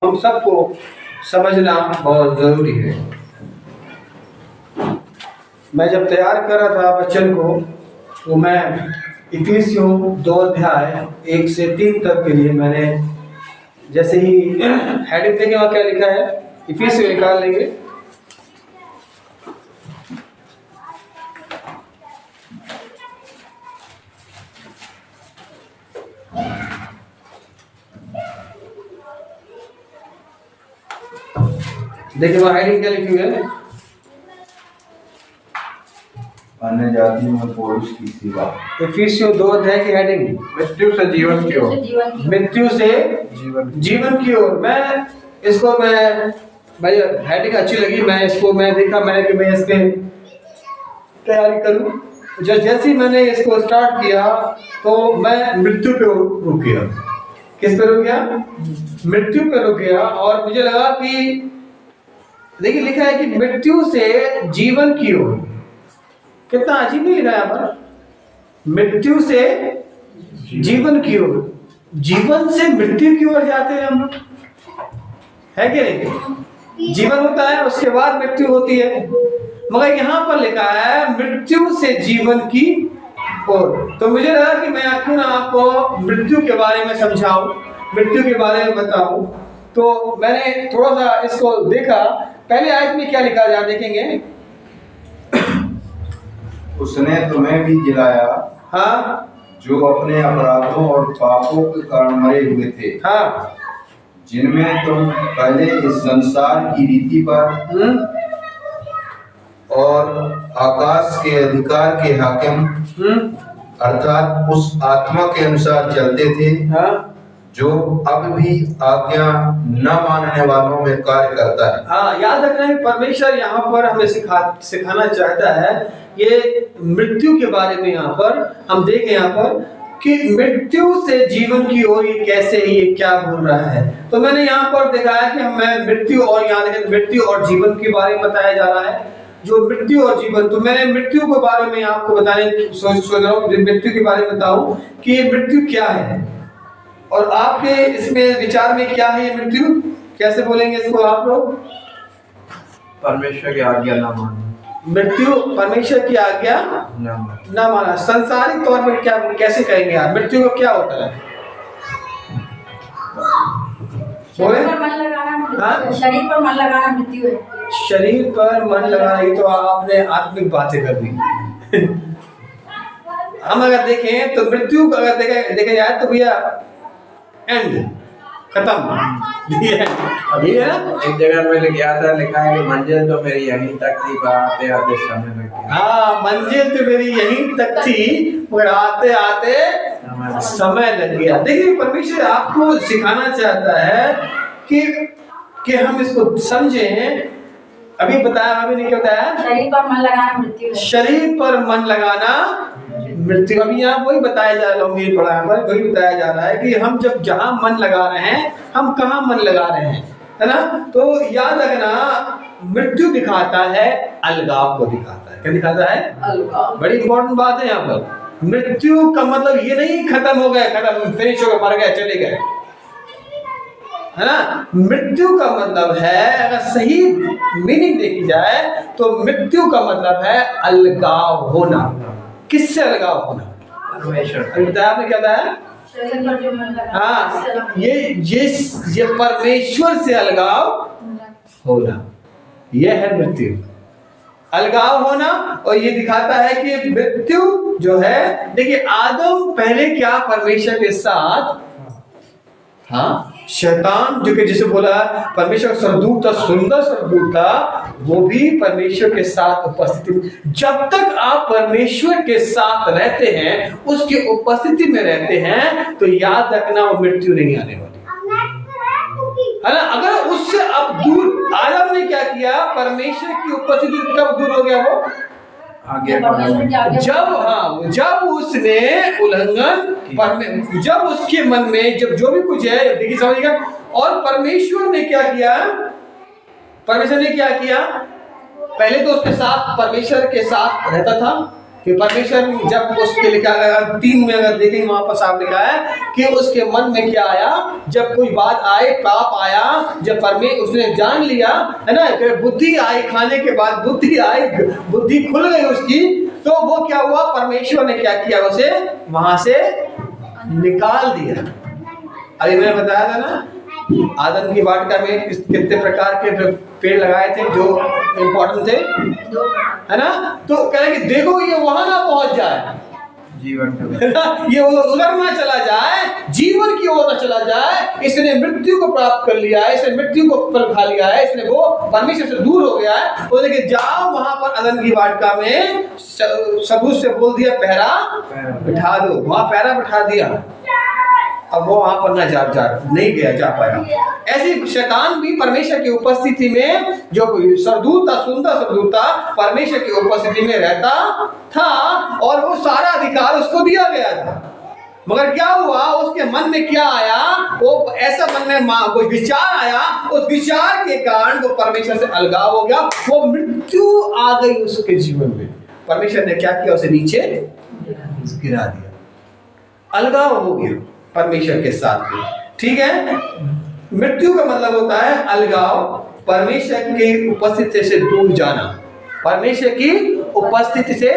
हम सबको समझना बहुत जरूरी है। मैं जब तैयार कर रहा था बच्चन को, तो मैं इफिसियों 2 अध्याय 1 से 3 तक के लिए मैंने जैसे ही हेडिंग देंगे वहाँ क्या लिखा है, इफिसियों निकाल लेंगे। देखिए वहाँ हेडिंग क्या लिखी हुई है, अन्य जातियों में पौलुस की सेवा। इफिसियों 2 अध्याय की हेडिंग मृत्यु से जीवन की ओर, मृत्यु से जीवन की ओर। मैं भाई हेडिंग अच्छी लगी, मैं देखा मैंने कि मैं इसके तैयारी करूं। जैसे ही मैंने इसको स्टार्ट किया तो मैं मृत्यु पे रुक गया। किस पे रुक गया? मृत्यु पे रुक गया। और मुझे लगा कि देखिए लिखा है कि मृत्यु से जीवन की ओर। कितना अजीब नहीं लिखा है यहाँ पर, मृत्यु से जीवन की ओर। जीवन से मृत्यु की ओर जाते हैं हम लोग, है कि नहीं? जीवन होता है, उसके बाद मृत्यु होती है, मगर यहाँ पर लिखा है मृत्यु से जीवन की ओर। तो मुझे लगा कि मैं क्यों ना आपको मृत्यु के बारे में समझाऊं, मृत्यु के बारे में बताऊं। तो मैंने थोड़ा सा इसको देखा। पहले आयत में क्या लिखा है देखेंगे, उसने तुम्हें भी जिलाया, हाँ, जो अपने अपराधों और पापों के कारण मरे हुए थे, हाँ, जिनमें तुम पहले इस संसार की रीति पर और आकाश के अधिकार के हाकिम अर्थात उस आत्मा के अनुसार चलते थे, हाँ, जो अब भी आज्ञा न मानने वालों में कार्य करता है। हाँ, याद रखना है परमेश्वर यहाँ पर हमें सिखाना चाहता है। ये मृत्यु के बारे में यहाँ पर हम देखें यहाँ पर कि मृत्यु से जीवन की ओर ये कैसे, ये क्या बोल रहा है। तो मैंने यहाँ पर देखा है कि हमें मृत्यु और मृत्यु और जीवन के बारे में बताया जा रहा है, जो मृत्यु और जीवन। तो मैंने मृत्यु के बारे में आपको बताने सोच रहा हूँ, मृत्यु के बारे में बताऊं कि ये मृत्यु क्या है और आपके इसमें विचार में क्या है। ये मृत्यु कैसे बोलेंगे इसको आप लोग? परमेश्वर की आज्ञा न मानना। मृत्यु परमेश्वर की आज्ञा न माना। संसारिक तौर पर क्या कैसे कहेंगे आप मृत्यु को? क्या होता है बोले? शरीर पर मन लगाना मृत्यु है। शरीर पर मन लगाना, ये तो आपने आत्मिक बातें कर दी। हम अगर देखें तो मृत्यु अगर देखा जाए तो भैया एंड, खत्म। अभी है एक जगह में गया था, लिखा है कि मंजिल तो मेरी यहीं तक थी, पर आते आते समय लग गया। हाँ, मंजिल तो मेरी यहीं तक थी, पर आते आते समय लग गया। देखिए परमेश्वर आपको सिखाना चाहता है कि हम इसको समझें। अभी बताया, अभी नहीं क्या बताया? शरीर पर मन लगाना मृत्यु है। शरीर पर मन लगाना मृत्यु। अभी यहाँ वही बताया जा रहा है, पढ़ा पर वही बताया जा रहा है कि हम जब जहाँ मन लगा रहे हैं, हम कहाँ मन लगा रहे हैं, है ना? तो याद रखना मृत्यु दिखाता है अलगाव को दिखाता है। क्या दिखाता है? अलगाव। बड़ी इंपॉर्टेंट बात है यहाँ पर। मृत्यु का मतलब ये नहीं खत्म हो गए, खत्म फिनिश हो गए, मर गए, चले गए, है ना? मृत्यु का मतलब है, अगर सही मीनिंग देखी जाए तो मृत्यु का मतलब है अलगाव होना। किससे अलगाव होना? परमेश्वर। अभी बताया आपने, क्या बताया? शरीर पर जो मन लगाना। हाँ, ये परमेश्वर से अलगाव होना, यह है मृत्यु, अलगाव होना। और ये दिखाता है कि मृत्यु जो है, देखिए आदम पहले क्या परमेश्वर के साथ, हाँ, शैतान जो कि जिसे बोला परमेश्वर का सरदूत था, सुंदर सरदूत था, वो भी परमेश्वर के साथ उपस्थिति। जब तक आप परमेश्वर के साथ रहते हैं, उसकी उपस्थिति में रहते हैं, तो याद रखना वो मृत्यु नहीं आने वाली, है ना? अगर उससे अब दूर, आदम ने क्या किया? परमेश्वर की उपस्थिति कब दूर हो गया? वो जब उसने उल्लंघन, जब उसके मन में जब जो भी कुछ है, देखिए समझिएगा। और परमेश्वर ने क्या किया? परमेश्वर ने क्या किया? पहले तो उसके साथ, परमेश्वर के साथ रहता था, कि परमेश्वर जब उसके लिखा, 3 में अगर देखेंगे वहां पर साफ लिखा है कि उसके मन में क्या आया, जब कोई बात आए, पाप आया, जब उसने जान लिया है ना, बुद्धि आई, खाने के बाद बुद्धि आई, बुद्धि खुल गई उसकी, तो वो क्या हुआ, परमेश्वर ने क्या किया, उसे वहां से निकाल दिया। अभी मैंने बताया था ना, आदम की वाटिका में कितने प्रकार के पेड़ लगाए थे जो इम्पोर्टेंट थे, है ना। तो कह रहे कि देखो ये वहां ना पहुंच जाए, जीवन ये उधर ना चला जाए, जीवन की ओर ना चला जाए। इसने मृत्यु को प्राप्त कर लिया है, इसने मृत्यु को फल खा लिया है, इसने वो परमेश्वर से दूर हो गया है। वो देखिए जाओ वहां पर अदन की वाटिका में, सबूत से बोल दिया पहरा बिठा दो, वहां पहरा बिठा दिया। अब वो वहां पर ना नहीं गया, जा पाया। ऐसी शैतान भी परमेश्वर की उपस्थिति में, जो सरदूत था, सुंदर सरदूत था, परमेश्वर की उपस्थिति में रहता था और वो सारा अधिकार उसको दिया गया था। मगर क्या हुआ, उसके मन में क्या आया, वो ऐसा मन में कोई विचार आया, उस विचार के कारण वो परमेश्वर से अलगाव हो गया, वो मृत्यु आ गई उसके जीवन में। परमेश्वर ने क्या किया, उसे नीचे गिरा दिया, अलगाव हो गया परमेश्वर के साथ में। ठीक है, मृत्यु का मतलब होता है अलगाव, परमेश्वर की उपस्थिति से दूर जाना, परमेश्वर की उपस्थिति से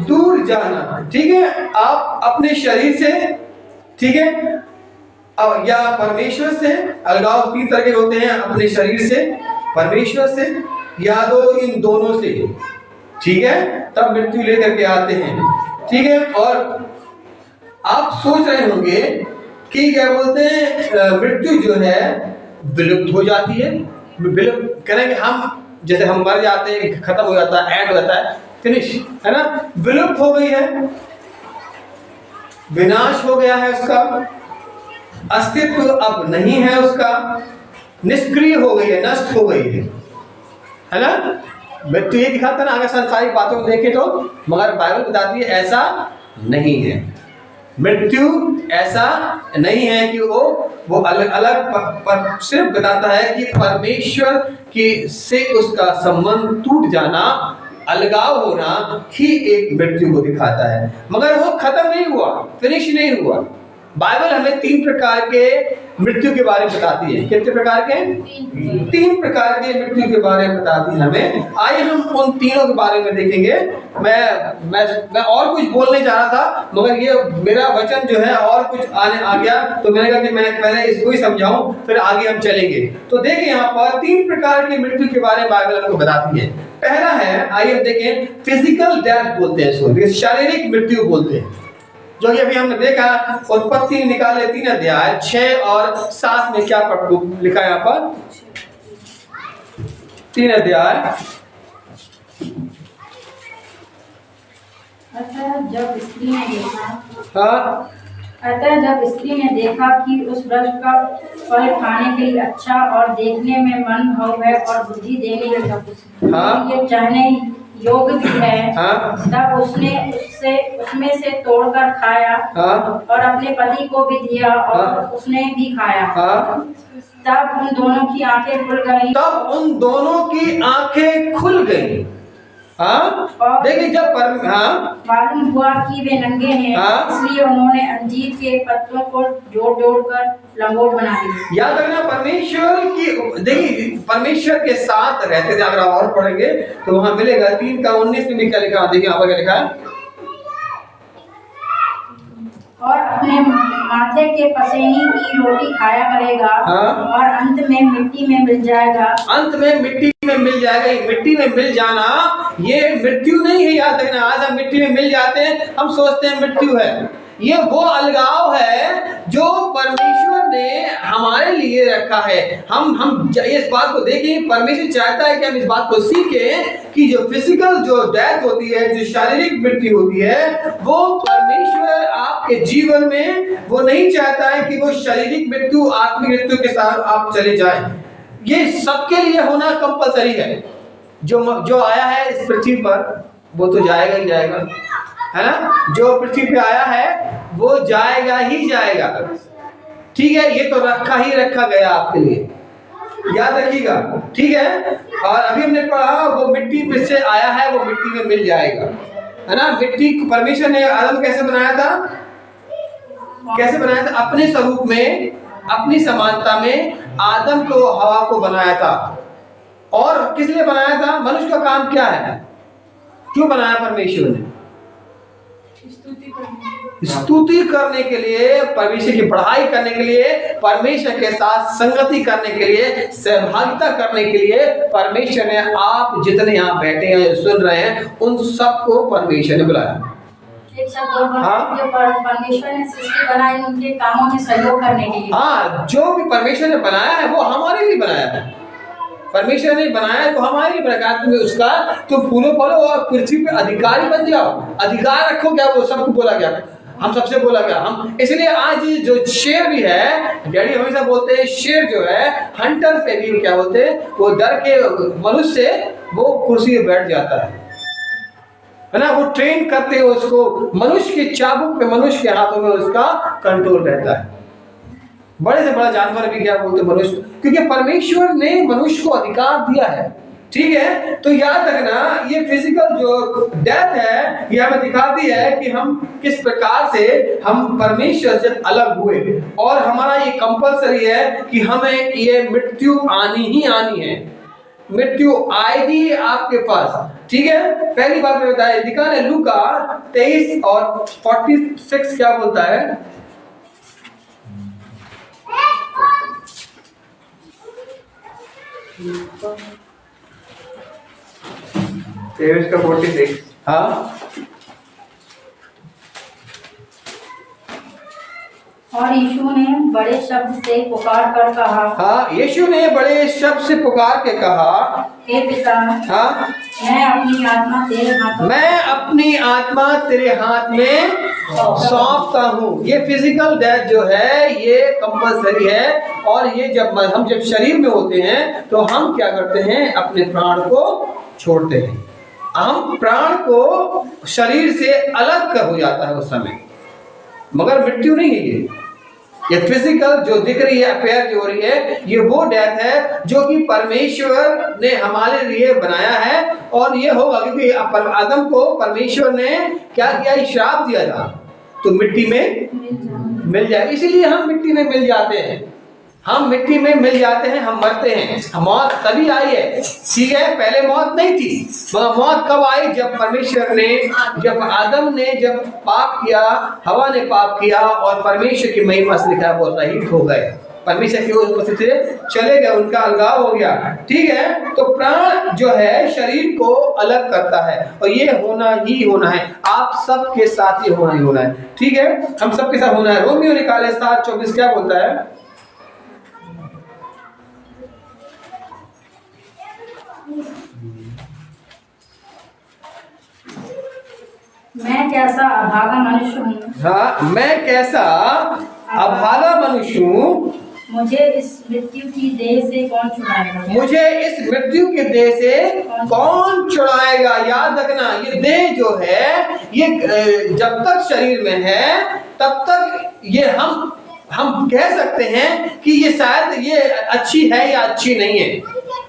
दूर जाना। ठीक है, आप अपने शरीर से, ठीक है, या परमेश्वर से अलगाव 3 तरह के होते हैं, अपने शरीर से, परमेश्वर से, या तो इन दोनों से। ठीक है, तब मृत्यु लेकर के आते हैं। ठीक है, और आप सोच रहे होंगे कि क्या बोलते हैं, मृत्यु जो है विलुप्त हो जाती है, विलुप्त करेंगे हम, जैसे हम मर जाते हैं, खत्म हो जाता है, एंड हो जाता है, फिनिश, है ना, विलुप्त हो गई है, विनाश हो गया है, उसका अस्तित्व अब नहीं है, उसका निष्क्रिय हो गई है, नष्ट हो गई है ना। मृत्यु ये दिखाता ना, अगर संसारिक बातों को देखें तो, मगर बाइबल बताती है ऐसा नहीं है। मृत्यु ऐसा नहीं है कि वो अलग अलग, सिर्फ बताता है कि परमेश्वर की से उसका संबंध टूट जाना, अलगाव होना ही एक मृत्यु को दिखाता है, मगर वो खत्म नहीं हुआ, फिनिश नहीं हुआ। बाइबल हमें 3 प्रकार के मृत्यु के बारे में बताती है। कितने प्रकार के? 3 प्रकार के मृत्यु के बारे में बताती है हमें। आइए हम उन तीनों के बारे में देखेंगे। मैं और कुछ बोलने जा रहा था, मगर ये मेरा वचन जो है और कुछ आने आ गया, तो मैंने कहा कि मैं पहले इसको ही समझाऊं, फिर आगे हम चलेंगे। तो देखिए यहाँ पर 3 प्रकार की मृत्यु के बारे में बाइबल हमको बताती है। पहला है, आइए हम देखें, फिजिकल डेथ बोलते हैं इसको, शारीरिक मृत्यु बोलते हैं, जो कि अभी हमने देखा। उत्पत्ति निकाले 3 अध्याय 6 और 7 में क्या लिखा है यहाँ पर, 3 अध्याय। जब स्त्री ने देखा, हाँ, जब स्त्री ने देखा कि उस वृक्ष का फल खाने के लिए अच्छा और देखने में मन भाव है और बुद्धि देने ये चाहने योग्य भी है, तब उसने उसमें से तोड़कर खाया और अपने पति को भी दिया और उसने भी खाया। तब उन दोनों की आंखें खुल गई। देखिए, जब मालूम हुआ कि वे नंगे हैं, इसलिए उन्होंने अंजीर के पत्तों को जोड़ कर लंगोट बना दिया। याद रखना, परमेश्वर की, देखिए परमेश्वर के साथ रहते थे। अगर आप और पढ़ेंगे तो वहां मिलेगा 3 का 19 में क्या लिखा, देखिए यहाँ पर क्या लिखा है, और अपने माथे के पसीने की रोटी खाया करेगा और अंत में मिट्टी में मिल जाएगा। अंत में मिट्टी में मिल जाएगा। ये मिट्टी में मिल जाना ये मृत्यु नहीं है, याद रखना। आज हम मिट्टी में मिल जाते हैं, हम सोचते हैं मृत्यु है। ये वो अलगाव है जो परमेश्वर ने हमारे लिए रखा है। हम इस बात को देखें, परमेश्वर चाहता है कि हम इस बात को सीखें कि जो फिजिकल जो डेथ होती है, जो शारीरिक मृत्यु होती है, वो परमेश्वर आपके जीवन में वो नहीं चाहता है कि वो शारीरिक मृत्यु आत्मिक मृत्यु के साथ आप चले जाएं। ये सबके लिए होना कंपलसरी है। जो आया है इस पृथ्वी पर वो तो जाएगा ही जाएगा, है ना। जो पृथ्वी पे आया है वो जाएगा ही जाएगा। ठीक है, ये तो रखा गया आपके लिए, याद रखिएगा। ठीक है, और अभी हमने पढ़ा वो मिट्टी में से आया है, वो मिट्टी में मिल जाएगा। है ना। मिट्टी परमेश्वर ने आदम कैसे बनाया था? कैसे बनाया था? अपने स्वरूप में, अपनी समानता में आदम को, हवा को बनाया था। और किस लिए बनाया था? मनुष्य का काम क्या है? क्यों बनाया परमेश्वर ने? स्तुति करने के लिए, परमेश्वर की बढ़ाई करने के लिए, परमेश्वर के साथ संगति करने के लिए, सहभागिता करने के लिए परमेश्वर ने, आप जितने यहाँ बैठे हैं, सुन रहे हैं, उन सबको परमेश्वर ने बुलाया। एक शब्द और बोलते हैं, जो परमेश्वर ने सृष्टि बनाई उनके कामों में सहयोग करने के लिए। हाँ, जो भी परमेश्वर ने बनाया है वो हमारे लिए बनाया है। परमेश्वर ने बनाया तो हमारे लिए बनाया। तुम्हें उसका तुम फूलो फलो और पृथ्वी पे अधिकारी बन जाओ, अधिकार रखो। क्या वो सबको बोला गया? हम सबसे बोला गया। हम इसलिए आज जो शेर भी है, डैडी हमेशा बोलते हैं, शेर जो है हंटर पे भी क्या बोलते हैं, वो डर के मनुष्य से वो कुर्सी पे बैठ जाता है ना। वो ट्रेन करते हैं उसको, मनुष्य के चाबुक पे, मनुष्य के हाथों में उसका कंट्रोल रहता है। बड़े से बड़ा जानवर भी क्या बोलते हैं, मनुष्य, क्योंकि परमेश्वर ने मनुष्य को अधिकार दिया है। ठीक है, तो याद रखना, ये फिजिकल जो डेथ है ये हमें दिखाती है कि हम किस प्रकार से हम परमेश्वर से अलग हुए, और हमारा ये कंपलसरी है कि हमें ये मृत्यु आनी ही आनी है। मृत्यु आएगी आपके पास। ठीक है, पहली बात मैं बताया, दिखा है लूका 23 और 46 क्या बोलता है? का 46। हाँ, और यीशु ने बड़े शब्द से पुकार कर कहा। हाँ, यीशु ने बड़े शब्द से पुकार के कहा, हे पिता, हाँ, मैं अपनी आत्मा तेरे हाथों, मैं अपनी आत्मा तेरे हाथ में सौंपता हूँ। ये फिजिकल डेथ जो है ये कंपलसरी है, और ये जब हम शरीर में होते हैं तो हम क्या करते हैं? अपने प्राण को छोड़ते हैं। हम प्राण को शरीर से अलग कर हो जाता है उस समय, मगर मृत्यु नहीं है। ये फिजिकल जो दिख रही है, अफेयर जो हो रही है, ये वो डेथ है जो कि परमेश्वर ने हमारे लिए बनाया है। और ये होगा क्योंकि आदम को परमेश्वर ने क्या किया? श्राप दिया था, तो मिट्टी में मिल जाए, इसीलिए हम मिट्टी में मिल जाते हैं। हम मिट्टी में मिल जाते हैं, हम मरते हैं। मौत तभी आई है, ठीक है, पहले मौत नहीं थी। मगर मौत कब आई? जब परमेश्वर ने, जब आदम ने जब पाप किया, हवा ने पाप किया, और परमेश्वर की महिमा से लिखा है वो रहित हो गए, परमेश्वर की उपस्थिति से चले गए, उनका अलगाव हो गया। ठीक है, तो प्राण जो है शरीर को अलग करता है, और ये होना ही होना है। आप सबके साथ ये होना ही होना है। ठीक है, हम सबके साथ होना है। रोमियो निकाले 7:24 क्या बोलता है? मैं कैसा अभागा मनुष्य हूँ। हाँ, मैं कैसा अभागा मनुष्य हूँ, मुझे इस मृत्यु की देह से कौन छुड़ाएगा? मुझे इस मृत्यु के देह से कौन छुड़ाएगा? याद रखना, ये देह जो है ये जब तक शरीर में है तब तक ये हम कह सकते हैं कि ये शायद ये अच्छी है या अच्छी नहीं है,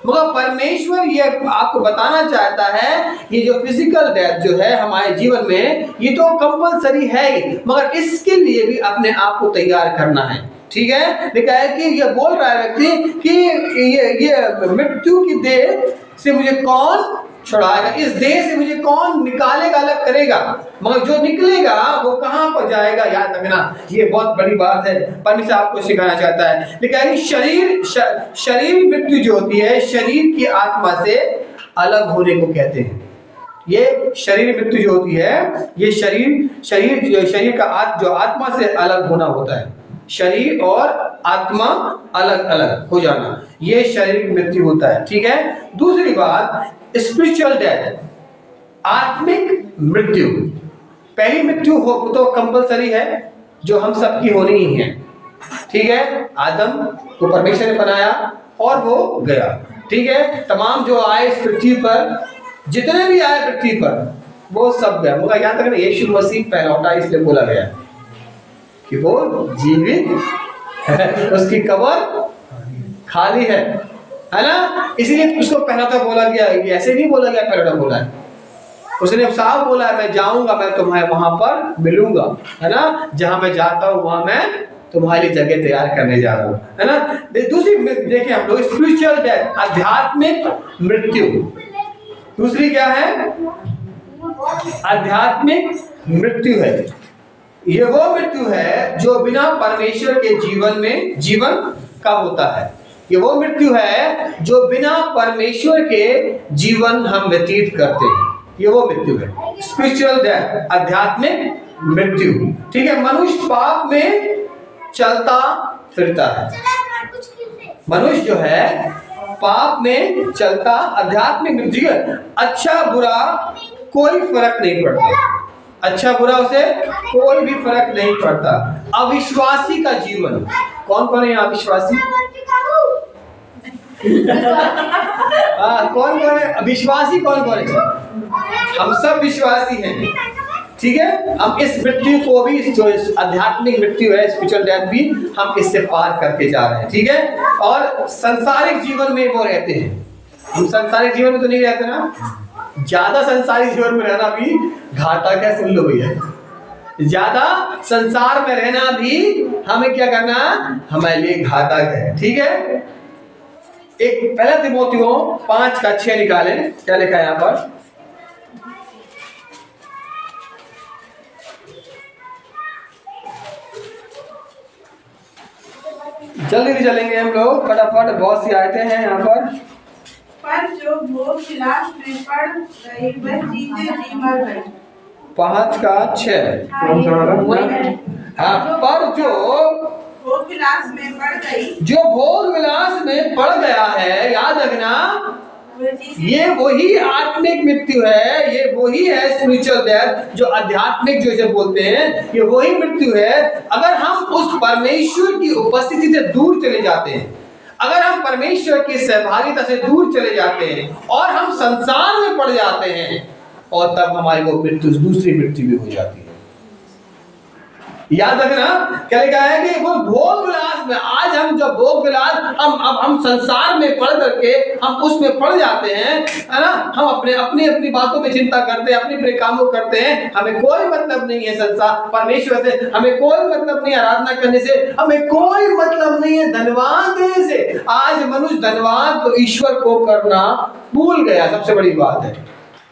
मगर परमेश्वर ये आपको बताना चाहता है ये जो फिजिकल डेथ जो है हमारे जीवन में ये तो कंपलसरी है ही, मगर इसके लिए भी अपने आप को तैयार करना है। ठीक है, लिखा है कि ये बोल रहा है व्यक्ति कि ये मृत्यु की देह से मुझे कौन छुड़ाएगा, इस देह से मुझे कौन निकालेगा, अलग करेगा। मगर जो निकलेगा वो कहां पर जाएगा? याद रखना, ये बहुत बड़ी बात है, परमेश्वर आपको सिखाना चाहता है। लिखा है कि शरीर मृत्यु जो होती है शरीर की आत्मा से अलग होने को कहते हैं। ये शरीर मृत्यु जो होती है ये शरीर का जो आत्मा से अलग होना होता है, शरीर और आत्मा अलग अलग हो जाना, ये शरीर मृत्यु होता है। ठीक है, दूसरी बात स्पिरिचुअल डेथ, आत्मिक मृत्यु। पहली मृत्यु हो तो कंपलसरी है, जो हम सबकी होनी ही है। ठीक है, आदम को परमेश्वर ने बनाया और वो गया। ठीक है, तमाम जो आए इस पृथ्वी पर, जितने भी आए पृथ्वी पर वो सब गए, मगर याद रखना यीशु मसीह पहलौटा, इसलिए बोला गया कि वो जीवित है, उसकी कब्र खाली है ना, इसीलिए उसको पहलौठा बोला गया। ऐसे नहीं बोला गया पहलौठा बोला है, उसने साफ बोला मैं जाऊंगा, मैं तुम्हें वहां पर मिलूंगा, है ना, जहां मैं जाता हूं वहां मैं तुम्हारी जगह तैयार करने जा रहा हूं, है ना। दूसरी देखिए हम लोग स्पिरिचुअल डेथ, आध्यात्मिक मृत्यु। दूसरी क्या है? आध्यात्मिक मृत्यु है। ये वो मृत्यु है जो बिना परमेश्वर के जीवन का होता है। ये वो मृत्यु है जो बिना परमेश्वर के जीवन हम व्यतीत करते हैं। ये वो मृत्यु है, स्पिरिचुअल डेथ, आध्यात्मिक मृत्यु। ठीक है, मनुष्य पाप में चलता फिरता है। मनुष्य जो है पाप में चलता, आध्यात्मिक मृत्यु है। अच्छा बुरा कोई फर्क नहीं पड़ता, अच्छा बुरा उसे कोई भी फर्क नहीं पड़ता। अविश्वासी का जीवन, कौन कौन है यहाँ अविश्वासी? कौन कौन है अविश्वासी? कौन कौन है? हम सब विश्वासी हैं। ठीक है, हम इस मृत्यु को भी, जो आध्यात्मिक मृत्यु है, स्पिरिचुअल डेथ भी, हम इससे पार करके जा रहे हैं। ठीक है, और संसारिक जीवन में वो रहते हैं। हम संसारिक जीवन में तो नहीं रहते ना, ज्यादा संसारिक जीवन में रहना भी घातक है। सुन लो भैया, ज्यादा संसार में रहना भी हमें क्या करना, हमारे लिए घातक है। ठीक है, एक पहला तिमोथियों 5:6 निकालें, क्या लिखा है यहाँ पर? जल्दी नहीं चलेंगे हम लोग, फटाफट, बहुत सी आयतें हैं यहाँ पर जो भोग विलास में पड़ गई वह जीते जी मर गई। 5:6। हाँ, पर जो भोग विलास में पड़ गई, जो भोग विलास में पड़ गया है, याद रखना, ये वही आत्मिक मृत्यु है, ये वही है स्पिरिचुअल डेथ, जो आध्यात्मिक जो इसे बोलते हैं, ये वही मृत्यु है। अगर हम उस परमेश्वर की उपस्थिति से दूर चले जाते हैं, अगर हम परमेश्वर की सहभागिता से दूर चले जाते हैं और हम संसार में पड़ जाते हैं, और तब हमारी वो मृत्यु, दूसरी मृत्यु भी हो जाती है। याद रखना क्या लिखा है कि वो भोग विलास में, आज हम जब भोग विलास, हम संसार में पड़ करके हम उसमें पड़ जाते हैं, है ना, हम अपनी बातों में चिंता करते हैं, अपने कामों करते हैं, हमें कोई मतलब नहीं है संसार परमेश्वर से, हमें कोई मतलब नहीं आराधना करने से, हमें कोई मतलब नहीं है धन्यवाद देने से। आज मनुष्य धन्यवाद तो ईश्वर को करना भूल गया, सबसे बड़ी बात है।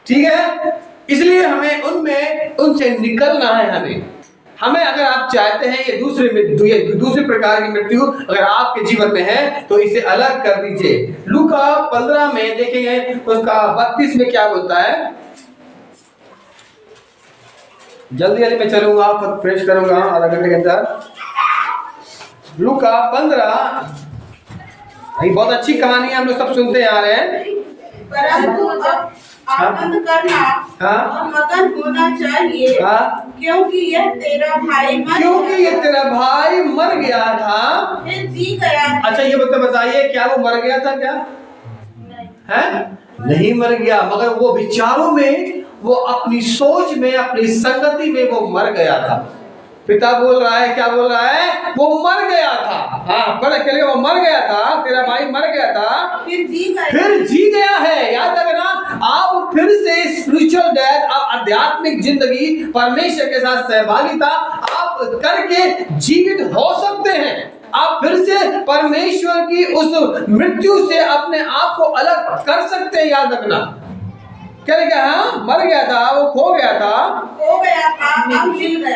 ठीक है, इसलिए हमें उनसे निकलना है। हमें अगर आप चाहते हैं ये दूसरे प्रकार की मृत्यु अगर आपके जीवन में है, तो इसे अलग कर दीजिए। लूका 15 में देखेंगे, उसका 32 में क्या बोलता है। जल्दी मैं चलूंगा, फ्रेश करूंगा आधा घंटे के अंदर। लूका 15, बहुत अच्छी कहानी है, हम लोग सब सुनते आ रहे हैं। परंतु अब आनंद करना और मगन होना चाहिए, क्योंकि ये तेरा भाई मर गया था, फिर जी गया। अच्छा ये बताइए, क्या वो मर गया था? क्या है? नहीं मर गया, मगर वो विचारों में, वो अपनी सोच में, अपनी संगति में वो मर गया था। पिता बोल रहा है, क्या बोल रहा है? वो मर गया था। हाँ, पढ़ के लिए, वो मर गया था, तेरा भाई मर गया था, फिर जी गया है। याद रखना, आप फिर से स्पिरिचुअल डेथ, आध्यात्मिक जिंदगी, परमेश्वर के साथ सहभागिता आप करके जीवित हो सकते हैं। आप फिर से परमेश्वर की उस मृत्यु से अपने आप को अलग कर सकते हैं। याद रखना, क्या लिखा है? मर गया था, वो खो गया था,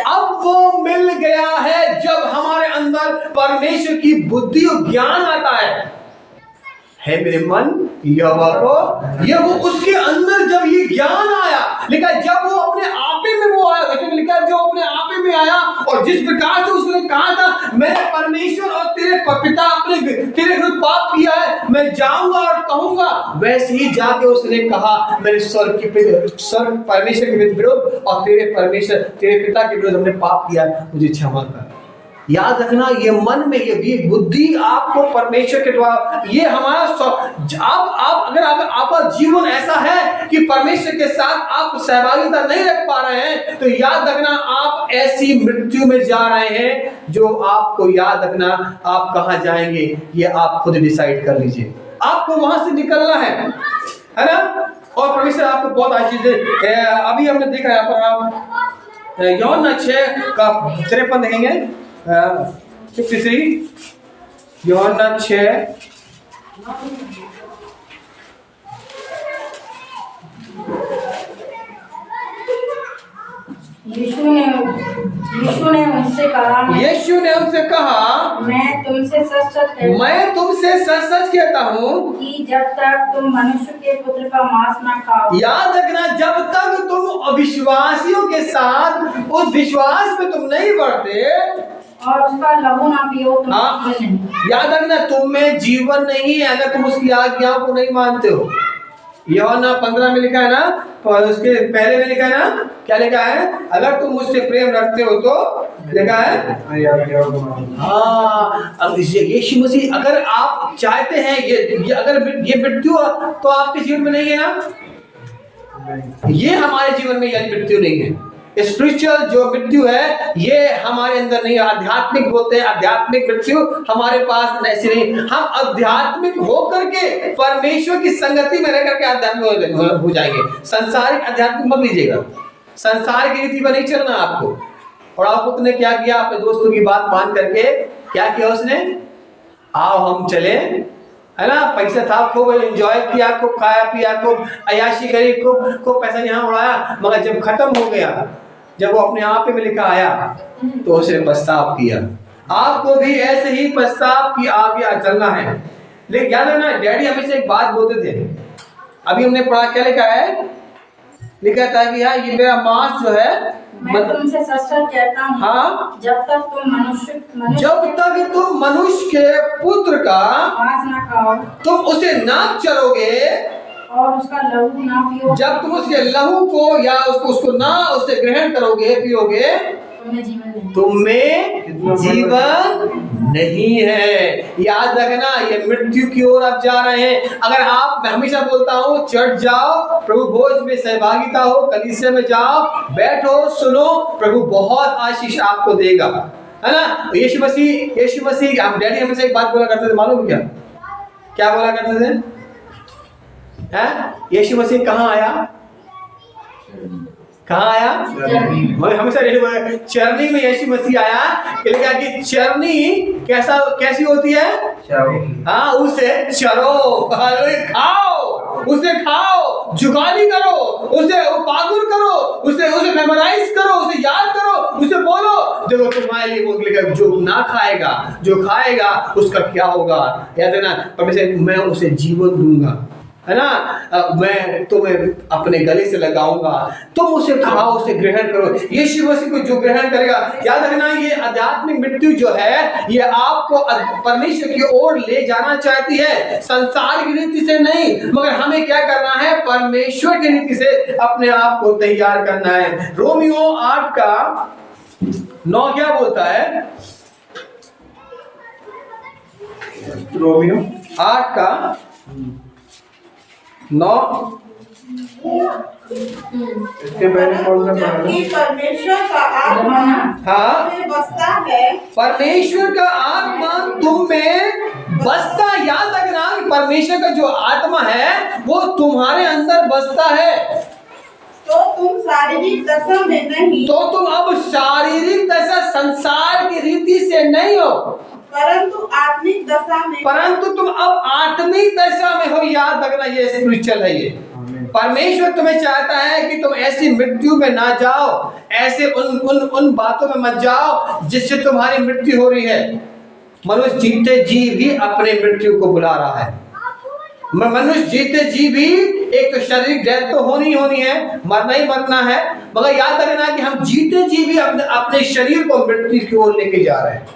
अब वो मिल गया है। जब हमारे अंदर परमेश्वर की बुद्धि और ज्ञान आता है मेरे मन यहोवा को, ये वो उसके अंदर जब ये ज्ञान आया, लिखा जब वो अपने आपे में वो आया, लिखा जो अपने आपे में आया, और जिस प्रकार से उसने कहा था मैंने परमेश्वर और तेरे पिता तेरे विरुद्ध पाप किया है, मैं जाऊंगा और कहूंगा, वैसे ही जाके उसने कहा मैंने स्वर्ग परमेश्वर के विरुद्ध और तेरे पिता के विरुद्ध हमने पाप किया है, मुझे क्षमा कर। याद रखना, ये मन में ये बुद्धि आपको परमेश्वर के द्वारा, ये हमारा आप अगर आपका जीवन ऐसा है कि परमेश्वर के साथ आप सहभागिता नहीं रख पा रहे हैं, तो याद रखना आप ऐसी मृत्यु में जा रहे हैं जो आपको, याद रखना आप कहां जाएंगे ये आप खुद डिसाइड कर लीजिए। आपको वहां से निकलना है ना। और परमेश्वर आपको बहुत अच्छी चीजें, अभी हमने देखा यहाँ पर आप यूहन्ना 6 का 53 देखेंगे, 53 यूहन्ना 6 यीशु ने उनसे कहा, मैं तुमसे सच सच कहता हूँ कि जब तक तुम मनुष्य के पुत्र का मांस न खाओ। याद रखना, जब तक तुम अविश्वासियों के साथ उस विश्वास में तुम नहीं बढ़ते और उसका लहू ना पियो तुम जीवन नहीं। याद रखना, तुम में जीवन नहीं है अगर तुम उसकी आज्ञाओं को नहीं मानते हो। यूहन्ना 15 में लिखा है ना, और उसके पहले में लिखा है ना, क्या लिखा है? अगर तुम मुझसे प्रेम रखते हो तो लिखा है, हाँ। अब यीशु मसीह, अगर आप चाहते हैं ये अगर ये मृत्यु तो आपके जीवन में नहीं है ना, ये हमारे जीवन में ये मृत्यु नहीं है। स्पिरिचुअल जो मृत्यु है ये हमारे अंदर नहीं है। आध्यात्मिक बोलते हैं, आध्यात्मिक मृत्यु हमारे पास ऐसी नहीं। हम आध्यात्मिक होकर के परमेश्वर की संगति में रह करके आध्यात्मिक हो जाएंगे। संसारिक आध्यात्मिक मत लीजिएगा, संसार की रीति पर नहीं चलना आपको। और आप उसने क्या किया, अपने दोस्तों की बात मान करके क्या किया उसने, आओ हम चले, है ना, पैसा था, खूब एंजॉय किया, खूब खाया पिया, खूब अयाशी करी, खूब पैसा यहाँ उड़ाया। मगर जब खत्म हो गया, जब वो अपने आप में लिखा आया तो उसे पछतावा किया। आपको भी ऐसे ही पछतावा की आगे चलना है। लेकिन याद है ना, डैडी हमेशा एक बात बोलते थे, अभी हमने पढ़ा, क्या लिखा है? लिखा था कि यार ये मेरा मांस जो है, मैं तुमसे सच कहता हूँ, हाँ, जब तक तुम मनुष्य के पुत्र का मांस ना खाओ, तुम उसे ना चलोगे और उसका लहू ना पियो, जब तुम उसके लहू को या उसको ना उसे ग्रहण करोगे, पियोगे, तुम्हें जीवन नहीं है। याद रखना, ये मृत्यु की ओर आप जा रहे हैं। अगर आप, मैं हमेशा बोलता हूँ, चर्च जाओ, प्रभु भोज में सहभागिता हो, कलीसिया में जाओ, बैठो, सुनो, प्रभु बहुत आशीष आपको देगा, है ना। यीशु मसीह हम डैडी हमेशा एक बात बोला करते थे, मालूम क्या बोला करते थे? यीशु मसीह कहाँ आया? मैं हमेशा चरनी में यीशु मसीह आया। कि चरनी कैसी होती है? हाँ, उसे चरो, उसे खाओ, जुगाली करो, उसे पागुर करो, उसे मेमोराइज करो, उसे याद करो, उसे बोलो। देखो तुम्हारे लिए वो लिखा, जो ना खाएगा, जो खाएगा उसका क्या होगा। याद है ना, परमेश्वर मैं उसे जीवन दूंगा, है ना, मैं तुम्हें अपने गले से लगाऊंगा, तुम उसे खाओ, उसे ग्रहण करो। यीशु मसीह को जो ग्रहण करेगा, याद रखना, ये आध्यात्मिक मृत्यु जो है ये आपको परमेश्वर की ओर ले जाना चाहती है, संसार की रीति से नहीं, मगर हमें क्या करना है? परमेश्वर की रीति से अपने आप को तैयार करना है। रोमियो 8 का 9 क्या बोलता है? रोमियो 8 का 9, इसके पहले कौन सा पढ़ा? परमेश्वर का आत्मा हाँ, में बसता है, परमेश्वर का आत्मा तुम में बसता। याद रखना, परमेश्वर का जो आत्मा है वो तुम्हारे अंदर बसता है। तो तुम शारीरिक दशा में नहीं, तो तुम अब शारीरिक दशा, संसार की रीति से नहीं हो, परंतु आत्मिक दशा में, परंतु तुम अब आत्मिक दशा में हो। याद रखना, ये स्पिरिचुअल है। ये परमेश्वर तुम्हें चाहता है कि तुम ऐसी मृत्यु में ना जाओ, ऐसे उन बातों में मत जाओ जिससे तुम्हारी मृत्यु हो रही है। मनुष्य जीते जी भी अपने मृत्यु को बुला रहा है। मनुष्य जीते जी भी, एक तो शारीरिक डेथ तो होनी है, मरना ही मरना है, मगर याद रखना कि हम जीते जी भी अपने शरीर को मृत्यु की ओर लेके जा रहे हैं।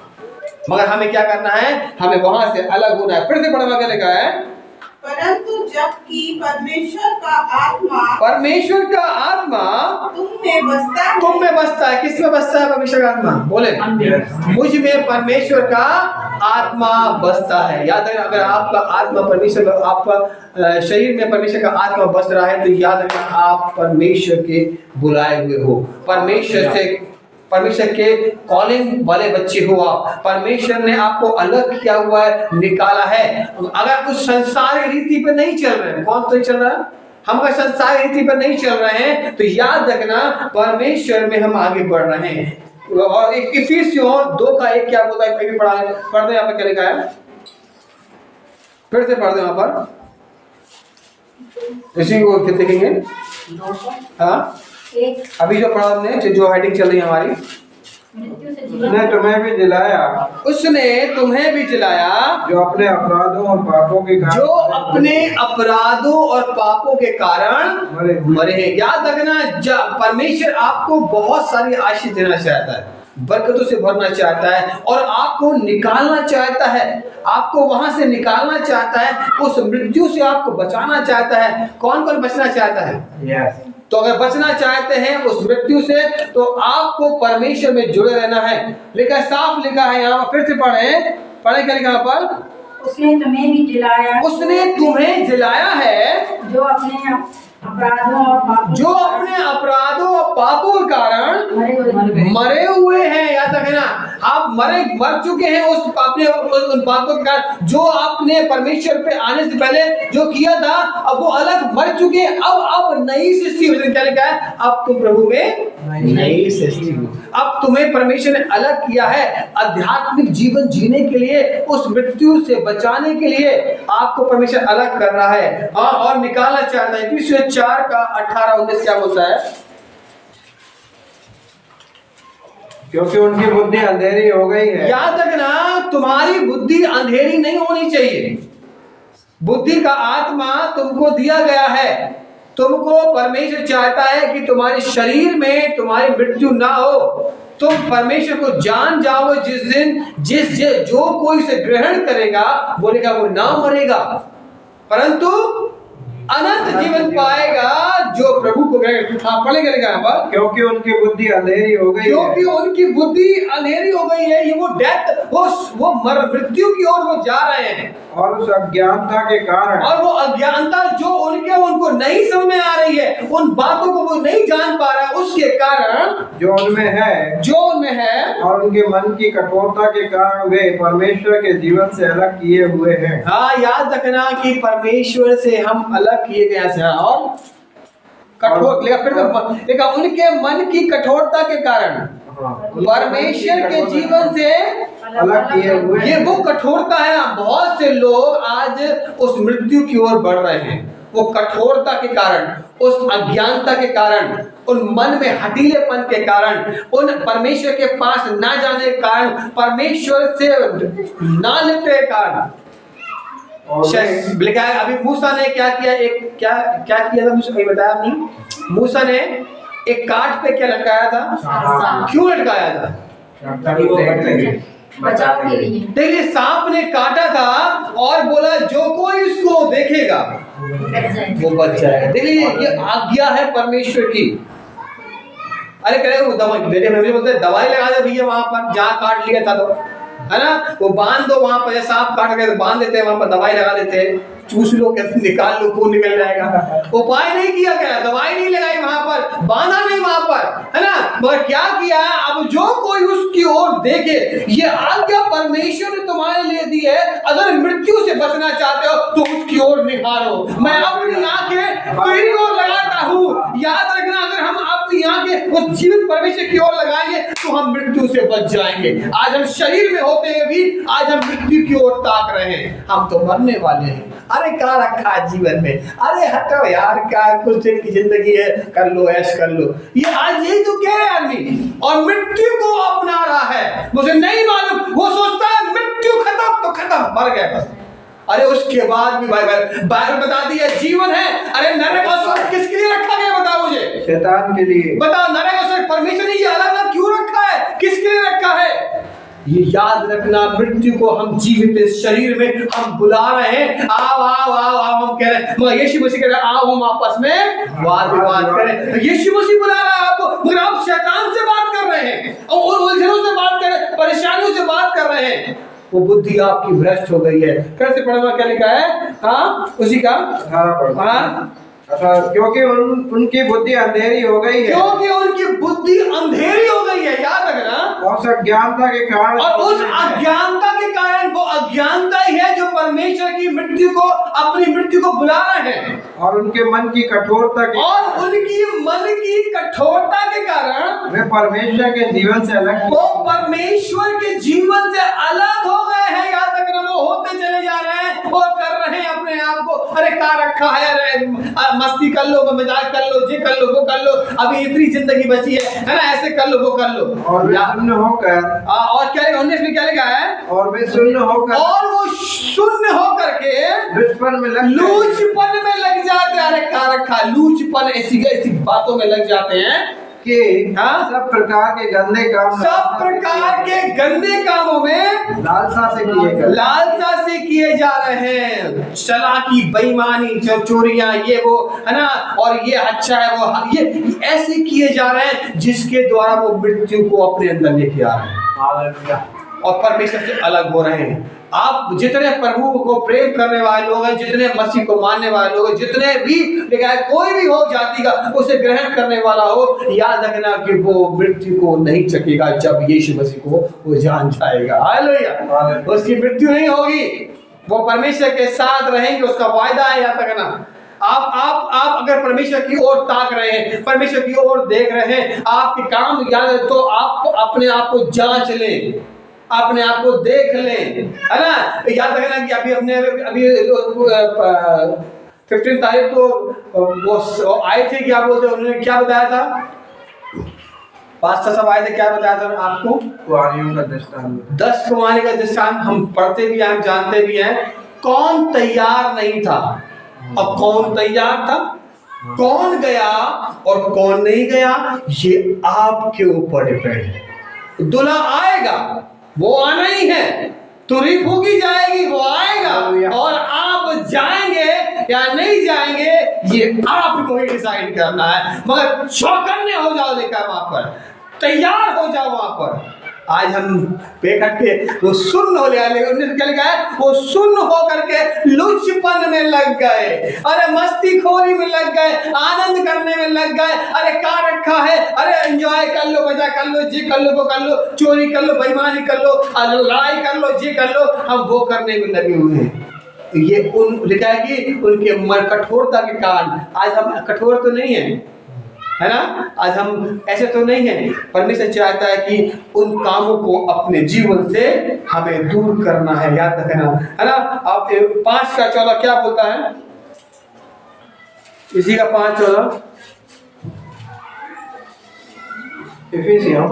मगर हमें क्या करना है? हमें वहां से अलग होना है। फिर से पढ़वा के लिखा है, परंतु जबकि परमेश्वर का आत्मा तुम में बसता है। किस में बसता है परमेश्वर का आत्मा? बोले, मुझ में परमेश्वर का आत्मा बसता है। याद है, अगर आपका आत्मा परमेश्वर का, आपका शरीर में परमेश्वर का आत्मा बस रहा है, तो याद रखना आप परमेश्वर के बुलाए हुए हो, परमेश्वर के कॉलिंग वाले बच्चे हो आप। परमेश्वर ने आपको अलग किया हुआ है, निकाला है। अगर कुछ संसार की रीति पे नहीं चल रहे हैं, कौन तो नहीं चल रहा है? हम अगर संसार रीति पर नहीं चल रहे हैं तो याद रखना परमेश्वर में हम आगे बढ़ रहे हैं। और इफिसियों 2:1 क्या बोलता है, भी पढ़ा है, पढ़ दो यहाँ पर क्या लिखा है, फिर से पढ़ दो यहाँ पर, इसी को देखेंगे। हाँ अभी जो पढ़ा हमने, जो हेडिंग चल रही है हमारी, उसने तुम्हें भी जिलाया, उसने तुम्हें भी जिलाया जो अपने अपराधों और पापों के कारण, जो अपने अपराधों और पापों के कारण मरे हैं। याद रखना परमेश्वर आपको बहुत सारी आशीष देना चाहता है, बरकतों से भरना चाहता है और आपको निकालना चाहता है, आपको वहां से निकालना चाहता है, उस मृत्यु से आपको बचाना चाहता है। कौन कौन बचना चाहता है? यस। तो अगर बचना चाहते हैं उस मृत्यु से तो आपको परमेश्वर में जुड़े रहना है। लिखा साफ लिखा है यहाँ पर, फिर से पढ़े क्या लिखा यहाँ पर? उसने तुम्हें भी जिलाया, उसने तुम्हें जिलाया है जो अपने अपराधों और पापों के कारण मरे हुए हैं। याद रखना आप मर चुके हैं उस अपने उन पापों के कारण, जो आपने परमेश्वर पे आने से पहले जो किया था, अब वो अलग मर चुके हैं। अब नई सृष्टि, क्या लिखा है? अब तुम प्रभु में नई सृष्टि हो। अब तुम्हें परमेश्वर ने अलग किया है आध्यात्मिक जीवन जीने के लिए, उस मृत्यु से बचाने के लिए आपको परमेश्वर अलग कर रहा है और निकालना चाहता है। इफिसियों 4:18-19 क्या बोलता है? क्योंकि उनकी बुद्धि अंधेरी हो गई है। याद रखना तुम्हारी बुद्धि अंधेरी नहीं होनी चाहिए। बुद्धि का आत्मा तुमको दिया गया है। तुमको परमेश्वर चाहता है कि तुम्हारे शरीर में तुम्हारी मृत्यु ना हो, तुम परमेश्वर को जान जाओ। जिस दिन जो कोई इसे ग्रहण करेगा बोलेगा वो ना मरेगा परंतु अनंत जीवन पाएगा, जो प्रभु को पढ़ेगा यहाँ पर। क्योंकि उनकी बुद्धि अंधेरी हो गई, क्योंकि उनकी बुद्धि अंधेरी हो गई है। ये वो डेथ, वो मृत्यु की ओर वो जा रहे हैं और उस अज्ञानता के कारण, और वो अज्ञानता जो उनको नहीं समझ में आ रही है, उन बातों को वो नहीं जान पा रहा है, उसके कारण जो उनमें है और उनके मन की कठोरता के कारण वे परमेश्वर के जीवन से अलग किए हुए हैं। हाँ याद रखना कि परमेश्वर से हम अलग किए गए हैं और कठोर, लेकिन उनके मन की कठोरता के कारण परमेश्वर के जीवन से अलग किए हुए। ये वो कठोरता है। बहुत से लोग आज उस मृत्यु की ओर बढ़ रहे हैं, वो कठोरता के कारण, उस अज्ञानता के कारण, उन मन में हठीलेपन के कारण, उन परमेश्वर के पास ना जाने के कारण, परमेश्वर से ना लिपटे के कारण। लिखा है अभी मूसा ने क्या किया, क्या किया था मुझे बताया नहीं। मूसा ने एक काठ पे क्या लटकाया था? क्यों लटकाया था? बचाव के लिए। देखिए सांप ने काटा था और बोला जो कोई उसको देखेगा वो बच जाएगा। देखिए ये आज्ञा है परमेश्वर की। अरे कह वो दवाई बेटे में बोलते दवाई लगा दे भैया वहां पर जहाँ काट लिया था, तो है ना, वो बांध दो वहां पर, सांप काट के तो बांध देते हैं वहां पर, दवाई लगा देते हैं, चूस लो कैसे निकाल लो खून निकल जाएगा। उपाय नहीं किया गया, दवाई नहीं लगाई वहां पर, बांधा नहीं वहां पर, है ना, मगर क्या किया? अब जो कोई उसकी ओर देखे, ये आज्ञा परमेश्वर ने तुम्हारे लिए दी है। अगर मृत्यु से बचना चाहते हो तो उसकी ओर निहारो। मैं अपनी आंखें तेरी ओर लगाता हूँ। याद रखना अगर हम अपनी आंखें उस जीवित परमेश्वर की ओर लगाएंगे तो हम मृत्यु से बच जाएंगे। आज हम शरीर में होते हुए भी आज हम मृत्यु की ओर ताक रहे हैं, हम तो मरने वाले हैं। अरे क्या रखा है जीवन में? अरे हटो यार, क्या कुछ दिन की जिंदगी है, कर लो ऐश कर लो। ये आज यही तो कह रहे हैं आदमी, और मृत्यु को अपना रहा है। मुझे नहीं मालूम, वो सोचता है मृत्यु खत्म तो खत्म, मर गए बस। अरे उसके बाद भी बाइबल बताती है जीवन है। अरे नरक और स्वर्ग किसके लिए रखा गया बताओ मुझे? शैतान के लिए। बताओ नरक और स्वर्ग परमेश्वर ने ये अलग अलग क्यों रखा है, किसके लिए रखा है? ये याद रखना, मृत्यु को हम जीवित इस शरीर में हम बुला रहे हैं, आओ आओ आओ आओ हम कह रहे हैं, मगर यीशु मसीह कह रहा है आओ हम आपस में वाद विवाद करें। यीशु मसीह बुला रहा है आपको, मगर आप शैतान से बात कर रहे हैं और उलझनों से बात कर रहे हैं, परेशानियों से बात कर रहे हैं। वो बुद्धि आपकी भ्रष्ट हो गई है। कैसे पढ़ना क्या लिखा है? हाँ उसी का 18 क्योंकि उनकी बुद्धि अंधेरी हो गई है, क्योंकि उनकी बुद्धि अंधेरी हो गई है, याद रखना। और उस अज्ञानता के कारण, और उस अज्ञानता के कारण, वो अज्ञानता ही है जो परमेश्वर की मृत्यु को, अपनी मृत्यु को बुला रहे हैं। और उनके मन की कठोरता के, और उनकी मन की कठोरता के कारण वे परमेश्वर के जीवन से अलग, वो परमेश्वर के जीवन से अलग हो गए हैं। याद रखना, वो होते चले जा रहे हैं, वो कर रहे हैं अपने आप को, अरे क्या रखा है, अरे मस्ती कर लो, मजाक कर लो, ये कर लो, वो कर लो, अभी इतनी जिंदगी बची है ना, ऐसे कर लो, वो कर लो। और वे शून्य होकर, और क्या लिखा 19 में, क्या लिखा है? और वे शून्य होकर, और वो शून्य होकर के लूचपन में लग जाते हैं। अरे क्या रखा, लूचपन, ऐसी बातों में लग जाते हैं कि सब प्रकार के गंदे काम, सब प्रकार के गंदे कामों में लालसा से किए जा रहे हैं। चालाकी, बेईमानी, चोरियां, ये वो है ना, और ये अच्छा है, वो ये ऐसे किए जा रहे हैं जिसके द्वारा वो मृत्यु को अपने अंदर लेके आ रहे हैं और परमेश्वर से अलग हो रहे हैं। आप जितने प्रभु को प्रेम करने वाले लोग हैं, जितने मसीह को मानने वाले लोग हैं, जितने भी कोई भी हो जाति का उसे ग्रहण करने वाला हो, याद रखना कि वो मृत्यु को नहीं चखेगा जब यीशु मसीह को वो जान जाएगा। हालेलुया, उसकी मृत्यु नहीं होगी, वो परमेश्वर के साथ रहेंगे, उसका वायदा है। याद रखना, आप अगर परमेश्वर की ओर ताक रहे हैं, परमेश्वर की ओर देख रहे हैं, आपके काम याद, तो आप अपने आप को जांच लें, अपने आप को देख लें, है ना। याद रखना कि अभी 15 तारीख को वो आए थे, क्या बोलते हैं, उन्होंने क्या बताया था, पास्टर सब आए थे, क्या बताया था आपको? कुंवारियों का दृष्टांत, 10 कुंवारी का दृष्टांत हम पढ़ते भी हैं, हम जानते भी हैं। कौन तैयार नहीं था और कौन तैयार था, कौन गया और कौन नहीं गया, ये आपके ऊपर डिपेंड है। दूल्हा आएगा, वो आना ही है, तुरही फूकी जाएगी, वो आएगा, और आप जाएंगे या नहीं जाएंगे ये आपको ही डिसाइड करना है। मगर चौकन्ने हो जाओ, लेकर वहां पर तैयार हो जाओ वहां पर। आज हम बेखट के वो सुन्न हो लिया, क्या लिखा है, वो सुन्न होकर के लुचपन में लग गए, अरे मस्ती खोरी में लग गए, आनंद करने में लग गए, अरे क्या रखा है, अरे एंजॉय कर लो, मजा कर लो, जी कर लो, वो कर लो, चोरी कर लो, बेईमानी कर लो, लड़ाई कर लो, जी कर लो, हम वो करने में लगे हुए हैं। ये लिखा है कि उनके मन कठोरता के कारण। आज हम कठोर तो नहीं है ना, आज हम ऐसे तो नहीं है। परमेश्वर चाहता है कि उन कामों को अपने जीवन से हमें दूर करना है, याद रखना, है ना। आप 5:14 क्या बोलता है, इसी का 5:14,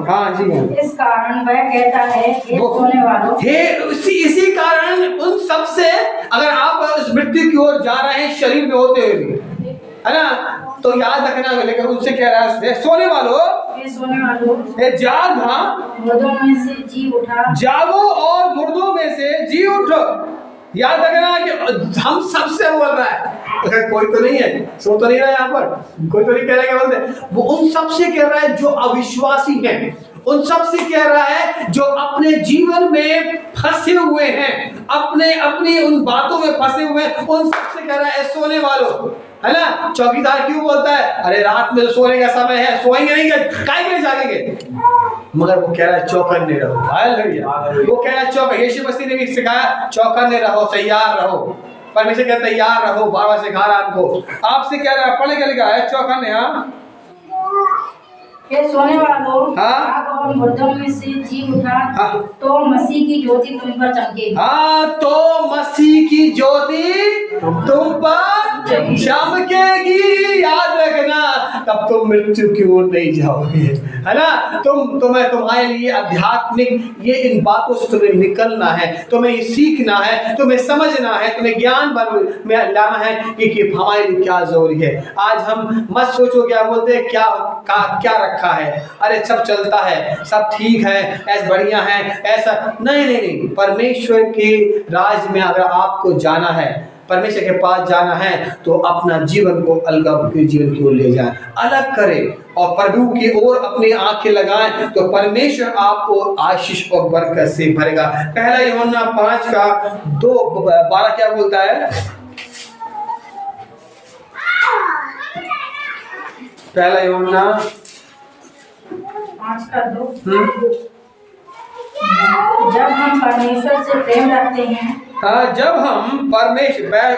हाँ जी, इस कारण वह कहता है, हे सोने वालों, इसी कारण उन सब से, अगर आप उस मृत्यु की ओर जा रहे हैं शरीर में होते हुए भी, है ना, तो याद रखना, लेकिन उनसे कह रहा है, सोने वालों, जाग, हाँ, मुर्दों में से जी उठा, जागो और मुर्दों में से जी उठो। याद रखना कि हम सबसे बोल रहा है, कोई तो नहीं है, सो तो नहीं रहा यहाँ पर, कोई तो नहीं कह रहा है, बोलते वो उन सबसे कह रहा है जो अविश्वासी हैं, उन सबसे कह रहा है जो अपने जीवन में फंसे हुए हैं, अपनी उन बातों में फंसे हुए हैं, उन सबसे कह रहा है, सोने वालों, है ना। चौकीदार क्यों बोलता है, अरे रात में तो सोने का समय है, सोएंगे नहीं, काय के लिए जागेंगे, मगर वो कह रहा है चौकन्ने रहो। वो कह रहा है चौकन्ने, यीशु मसीह ने भी सिखाया चौकन्ने रहो, तैयार रहो। परमेश्वर कहता है तैयार रहो, बाबा सिखा रहा आपको, आपसे कह रहा है, पढ़ने के लिखा है चौकन्ने, हाँ, ये सोने वालों, हाँ, और मुर्दों में से जी उठा, हाँ, तो मसीह की ज्योति तुम पर चमकेगी। हाँ, तो मसीह की ज्योति तुम पर चमकेगी। याद रखना, तब तुम मृत्यु की ओर नहीं जाओगे, है ना। तुम्हारे लिए आध्यात्मिक ये इन बातों से तुम्हें निकलना है, तुम्हें ये सीखना है, तुम्हें समझना है, तुम्हें ज्ञान में लाना है कि हमारे लिए क्या जरूरी है। आज हम मत सोचो क्या बोलते हैं, क्या रखा है, अरे सब चलता है, सब ठीक है, ऐसा बढ़िया है, ऐसा नहीं। परमेश्वर के राज में अगर आपको जाना है, परमेश्वर के पास जाना है, तो अपना जीवन को अलग के जीवन की ओर ले जाए, अलग करें और प्रभु की ओर अपनी आंखें लगाएं, तो परमेश्वर आपको आशीष और बरकत से भरेगा। पहला यूहन्ना 5:2-12 क्या बोलता है, पहला यूहन्ना 5:2। जब हम परमेश्वर से प्रेम रखते हैं, हाँ, जब हम परमेश्वर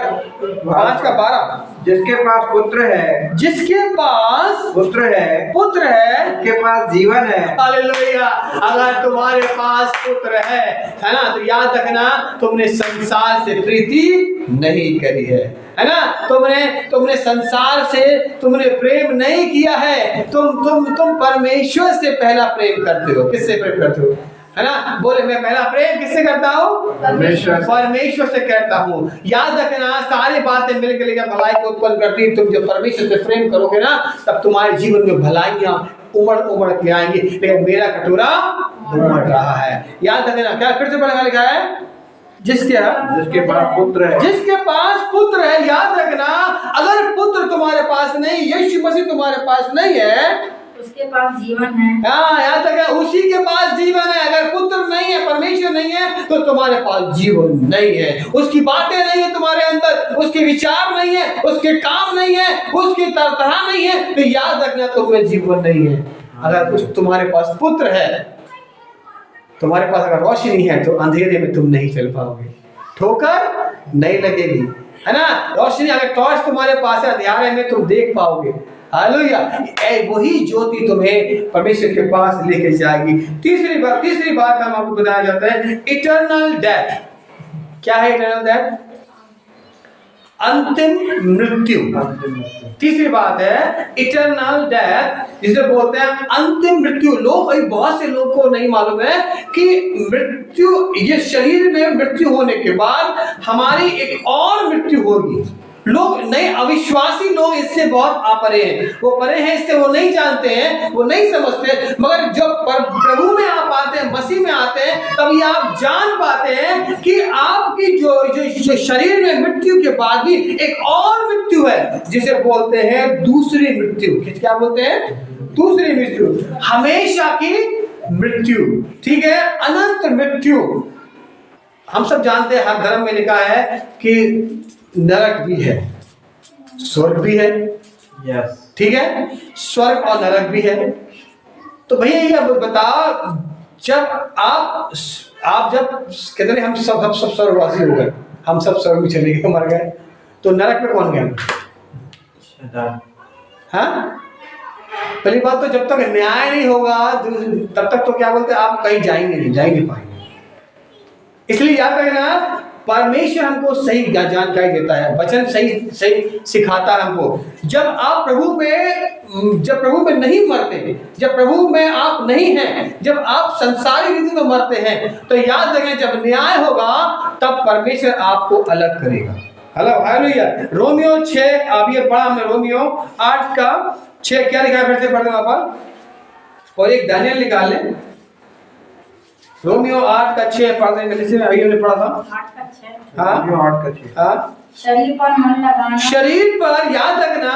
5:12 जिसके पास पुत्र है, जिसके पास पुत्र है, पुत्र है, उसके पास जीवन है। हालेलुया। अगर तुम्हारे पास पुत्र है ना, तो याद रखना तुमने संसार से प्रीति नहीं करी है ना, तुमने संसार से तुमने प्रेम नहीं किया है। तुम परमेश्वर से पहला प्रेम करते हो। किससे प्रेम करते हो, है ना? बोले मैं पहला प्रेम किससे करता हूँ? परमेश्वर से करता हूँ। याद रखना सारी बातें मिलकर लेकर भलाई को उत्पन्न करती है। तुम जब परमेश्वर से प्रेम करोगे ना, तब तुम्हारे जीवन में भलाइयां उमड़ के आएंगी। लेकिन मेरा कटोरा उमड़ रहा है। याद रखना, क्या फिर से पढ़ने लिखा है? जिसके पास पुत्र है, जिसके पास पुत्र है। याद रखना, अगर पुत्र तुम्हारे पास नहीं, यीशु मसीह तुम्हारे पास नहीं है, उसके पास जीवन है। हाँ, याद रखना, उसी के पास जीवन है। अगर पुत्र नहीं है, परमेश्वर नहीं है, तो तुम्हारे पास जीवन नहीं है। उसकी बातें नहीं है तुम्हारे अंदर, उसके विचार नहीं है, उसके काम नहीं है, उसकी तरह नहीं है, तो याद रखना तुम्हें जीवन नहीं है। अगर कुछ तुम्हारे पास पुत्र है, तुम्हारे पास अगर रोशनी है, तो अंधेरे में तुम नहीं चल पाओगे, ठोकर नहीं लगेगी, है ना? रोशनी, अगर टॉर्च तुम्हारे पास है, अंधेरे में तुम देख पाओगे। हालेलुया। वही ज्योति तुम्हें परमेश्वर के पास लेके जाएगी। तीसरी बात हम आपको बताया जाता है, इटर्नल डेथ। क्या है इटर्नल डेथ? अंतिम मृत्यु। तीसरी बात है इटर्नल डेथ, जिसे बोलते हैं अंतिम मृत्यु। बहुत से लोग को नहीं मालूम है कि मृत्यु, ये शरीर में मृत्यु होने के बाद हमारी एक और मृत्यु होगी। लोग नहीं, अविश्वासी लोग इससे बहुत अपरे हैं, वो परे हैं, इससे वो नहीं जानते हैं, वो नहीं समझते। मगर जब प्रभु में आप आते हैं, मसीह में आते हैं, तभी आप जान पाते हैं कि आपकी जो शरीर में मृत्यु के बाद भी एक और मृत्यु है, जिसे बोलते हैं दूसरी मृत्यु। क्या बोलते हैं? दूसरी मृत्यु, हमेशा की मृत्यु। ठीक है, अनंत मृत्यु। हम सब जानते हैं, हर धर्म में लिखा है कि नरक भी है, स्वर्ग भी है। ठीक है, स्वर्ग और नरक भी है। तो भैया ये बताओ, जब आप जब कहते हैं हम सब स्वर्गवासी हो गए, हम सब स्वर्ग में चले गए, मर गए, तो नरक में कौन गया? हाँ, पहली बात तो जब तक न्याय नहीं होगा, तब तक तो क्या बोलते हैं, आप कहीं जाएंगे नहीं पाएंगे। इसलिए याद रखना, परमेश्वर हमको सही जानकारी देता है, वचन सही सिखाता है हमको। जब आप प्रभु में नहीं मरते, जब प्रभु में आप नहीं हैं, जब आप संसारी रीति में मरते हैं, तो याद रखें जब न्याय होगा तब परमेश्वर आपको अलग करेगा। Hello, hallelujah. रोमियो 6, अब ये पढ़ा हमने, रोमियो 8:6 क्या लिखा है? फिर से पढ़ दें वहां पर, और एक दानियल निकाल लें। रोमियो 8:6 पढ़ देंगे, जैसे अभी हमने पढ़ा था 8:6। हाँ, शरीर पर मन लगाना। शरीर पर, याद रखना,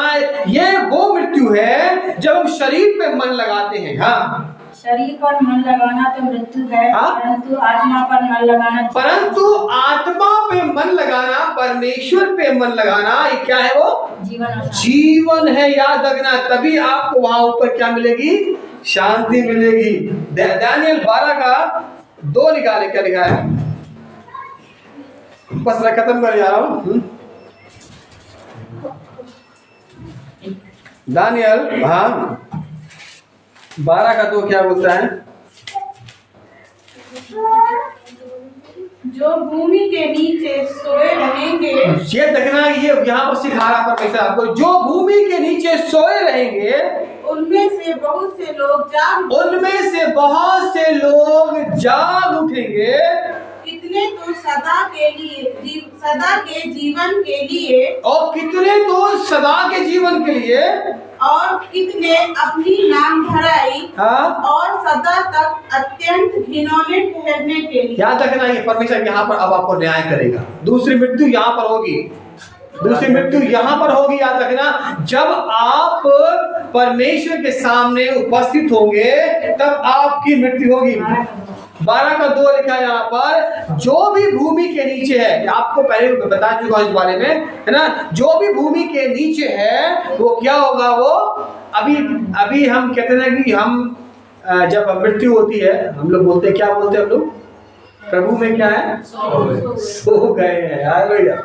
ये वो मृत्यु है जब हम शरीर पे मन लगाते हैं। हाँ, शरीर पर मन लगाना तो मृत्यु है, परंतु आत्मा पर मन लगाना, परंतु आत्मा पे मन लगाना, परमेश्वर पे मन लगाना, ये क्या है? वो जीवन है। याद रखना, तभी आपको वहां ऊपर क्या मिलेगी? शांति मिलेगी। दानियल 12:2 निकाले, क्या लिखा है? बस मैं खत्म कर जा रहा हूं। दानियल 12:2 क्या बोलता है? जो भूमि के नीचे सोए रहेंगे, ये देखना, ये यहाँ पर सिखा रहा परमेश्वर आपको, जो भूमि के नीचे सोए रहेंगे, उनमें से बहुत से लोग जाग उठेंगे। कितने तो सदा के जीवन के लिए, और कितने तो सदा के जीवन के लिए, और कितने अपनी नाम धराई, हाँ, और सदा तक अत्यंत घिनौने ठहरने के लिए। याद रखना, ये परमेश्वर यहाँ पर अब आपको न्याय करेगा। दूसरी मृत्यु यहाँ पर होगी, दूसरी मृत्यु यहाँ पर होगी। याद रखना, जब आप परमेश्वर के सामने उपस्थित होंगे तब आपकी मृत्यु होगी। 12:2 लिखा है यहाँ पर, जो भी भूमि के नीचे है, आपको पहले बता चुका हूं इस बारे में, है ना? जो भी भूमि के नीचे है वो क्या होगा? वो अभी हम कहते हैं ना कि हम जब मृत्यु होती है हम लोग बोलते हैं, क्या बोलते हैं हम लोग? प्रभु में क्या है? सो गए हैं। हालेलुया।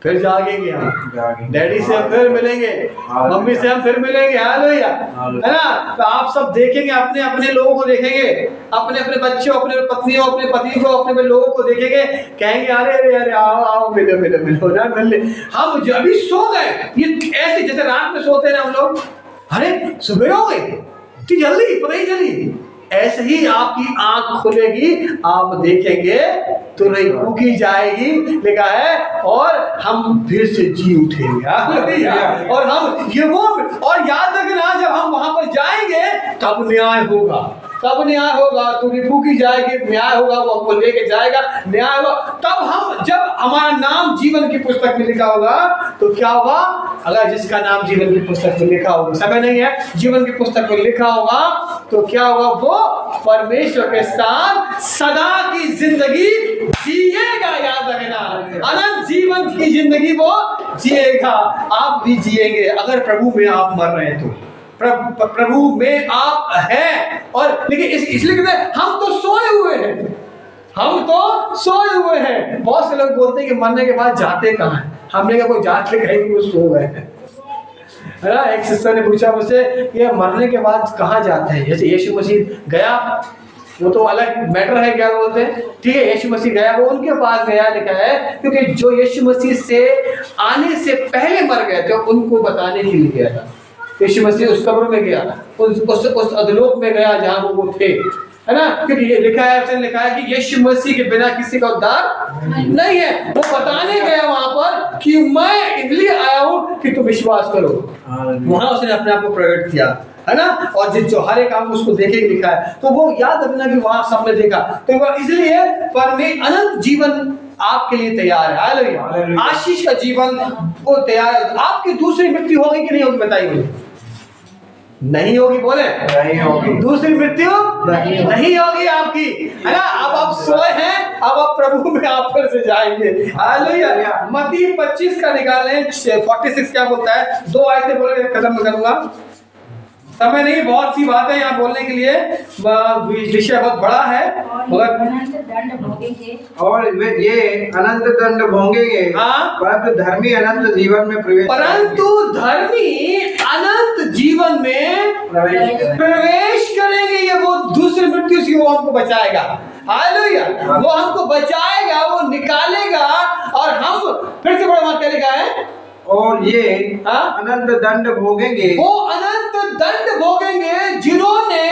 फिर जागेंगे हम, डैडी से हम फिर मिलेंगे, मम्मी से हम फिर मिलेंगे। हालेलुया, है ना? तो आप सब देखेंगे, अपने अपने लोगों को देखेंगे, अपने अपने बच्चों, अपने पत्नियों, अपने पति को, अपने लोगों को देखेंगे, कहेंगे अरे अरे अरे आओ आओ मिलो मिलो मिलो ना मिल। हम जब भी सो गए, ये ऐसे जैसे रात में सोते हैं ना हम लोग, अरे सुबह हो गई इतनी जल्दी, पता ही चली। ऐसे ही आपकी आंख खुलेगी, आप देखेंगे तो नहीं फूकी जाएगी, लिखा है, और हम फिर से जी उठेंगे। और हम ये वो, और याद रखना जब हम वहां पर जाएंगे तब न्याय होगा, तब न्याय होगा। तुरी फूकी जाएगी, न्याय होगा, वो हमको लेके जाएगा, न्याय होगा। तब हम, जब हमारा नाम जीवन की पुस्तक में लिखा होगा तो क्या होगा? अगर जिसका नाम जीवन की पुस्तक में लिखा होगा, समय नहीं है, जीवन की पुस्तक में लिखा होगा तो क्या होगा? वो परमेश्वर के साथ सदा की जिंदगी जिएगा। याद रखना, अनंत जीवन की जिंदगी वो जिएगा, आप भी जिएंगे अगर प्रभु में आप मर रहे हैं तो। प्रभु में आप हैं। और लेकिन इसलिए कहते हैं हम तो सोए हुए हैं, हम तो सोए हुए हैं। बहुत से लोग बोलते हैं कि मरने के बाद जाते कहाँ हैं? हमने कहा कोई जाते कहीं कि वो सो गए हैं, है ना? एक सिस्टर ने पूछा मुझसे कि मरने के बाद कहाँ जाते हैं? जैसे यीशु मसीह गया, वो तो अलग मैटर है, क्या बोलते हैं, ठीक है, यीशु मसीह गया, वो उनके पास गया, लिखा है, क्योंकि जो यीशु मसीह से आने से पहले मर गए थे उनको बताने के लिए गया था। यीशु मसीह उस कब्र में गया, उस अधलोक में गया जहां वो थे, है ना? क्योंकि ये लिखा है कि यीशु मसीह के बिना किसी का उद्धार नहीं है। वो बताने गया वहां पर कि मैं इसलिए आया हूं कि तुम विश्वास करो। वहां उसने अपने आप को प्रकट किया, है ना? और जो हर एक काम उसको देखे लिखा है, तो वो याद रखना कि वहां सबने देखा। तो इसलिए परमेश्वर अनंत जीवन आपके लिए तैयार है। हालेलुया। आशीष का जीवन वो तैयार है। आपकी दूसरी मृत्यु होगी कि नहीं होगी? बताइए मुझे। नहीं होगी, बोले नहीं होगी, दूसरी मृत्यु नहीं होगी आपकी, है ना? अब आप सोए हैं, अब आप प्रभु में आप फिर से जाएंगे। हालेलुया। मत्ती 25 का निकालें, 46 क्या बोलता है? 2 आयतें बोले खत्म करूंगा, समय नहीं, बहुत सी बातें यहाँ बोलने के लिए, विषय बहुत बड़ा है, मगर अनंत दंड भोगेंगे, और ये अनंत दंड भोगेंगे, परंतु धर्मी अनंत जीवन में प्रवेश, परंतु धर्मी अनंत जीवन में प्रवेश करेंगे। ये वो दूसरी मृत्यु से वो हमको बचाएगा। हालेलुया। वो हमको बचाएगा, वो निकालेगा, और हम फिर से बड़ा क्या लिखा है? और ये अनंत दंड भोगेंगे, वो अनंत दंड भोगेंगे जिन्होंने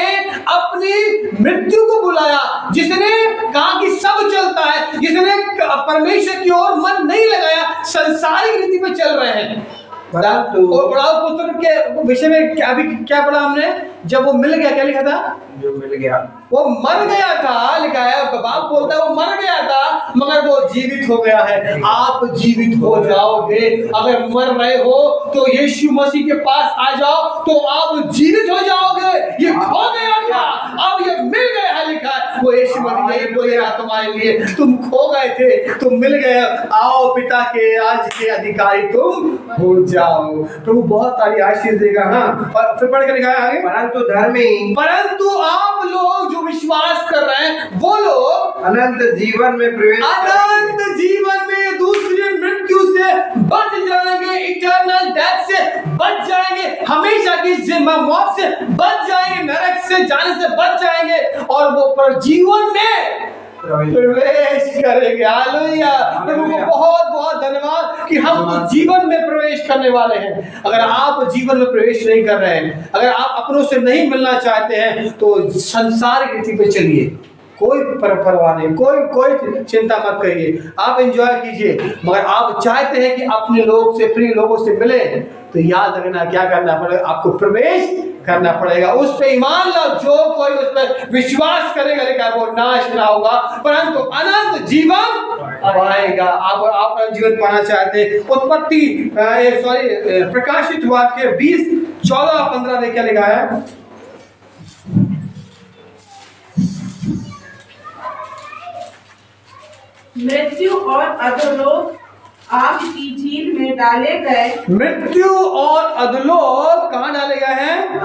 अपनी मृत्यु को बुलाया, जिसने कहा कि सब चलता है, जिसने परमेश्वर की ओर मन नहीं लगाया, संसारिक रीति पे चल रहे हैं। और बड़ा पुत्र के विषय में क्या पढ़ा हमने? जब वो मिल गया, क्या लिखा था? जो मिल गया, वो मर गया था, लिखा है, बाप बोलता है वो मर गया था मगर वो जीवित हो गया है। आप जीवित हो जाओगे। अगर मर रहे हो तो यीशु मसीह के पास आ जाओ तो आप जीवित हो जाओगे। ये खो गया था, अब ये मिल गया है, लिखा है। वो यीशु मसीह यही बोलेगा तुम्हारे लिए, तुम खो गए थे, तुम मिल गए, आओ पिता के राज के अधिकारी तुम हो जाओ। प्रभु बहुत सारी आशीष देगा। हाँ, फिर पढ़ के लिखा है आगे, परंतु धर्मी, परंतु आप लोग जो विश्वास कर रहे हैं वो लोग अनंत जीवन में प्रवेश, अनंत जीवन में दूसरी मृत्यु से बच जाएंगे, इटर्नल डेथ से बच जाएंगे, हमेशा की मौत से बच जाएंगे, नरक से जाने से बच जाएंगे, और वो पर जीवन में प्रवेश करेंगे। हालेलुया। प्रभु को बहुत बहुत धन्यवाद कि हम जीवन में प्रवेश करने वाले हैं। अगर आप जीवन में प्रवेश नहीं कर रहे हैं, अगर आप अपनों से नहीं मिलना चाहते हैं, तो संसारिक रीति पे चलिए, कोई परवाह नहीं, कोई चिंता मत करिए, आप एंजॉय कीजिए। मगर आप चाहते हैं कि अपने लोग से, प्रिय लोगों से मिले, तो याद रखना क्या करना पड़ेगा? आपको प्रवेश करना पड़ेगा। उस पे ईमान लाओ, जो कोई उस पर विश्वास करेगा, लेकिन वो नाश ना होगा परंतु अनंत जीवन पाएगा। आप अनंत जीवन पाना चाहते हैं? उत्पत्ति प्रकाशित वाक्य 20:14-15 में क्या लिखा है? मृत्यु और अधोलोक आग की झील में डाले गए। मृत्यु और अधोलोक कहाँ डाले गए हैं?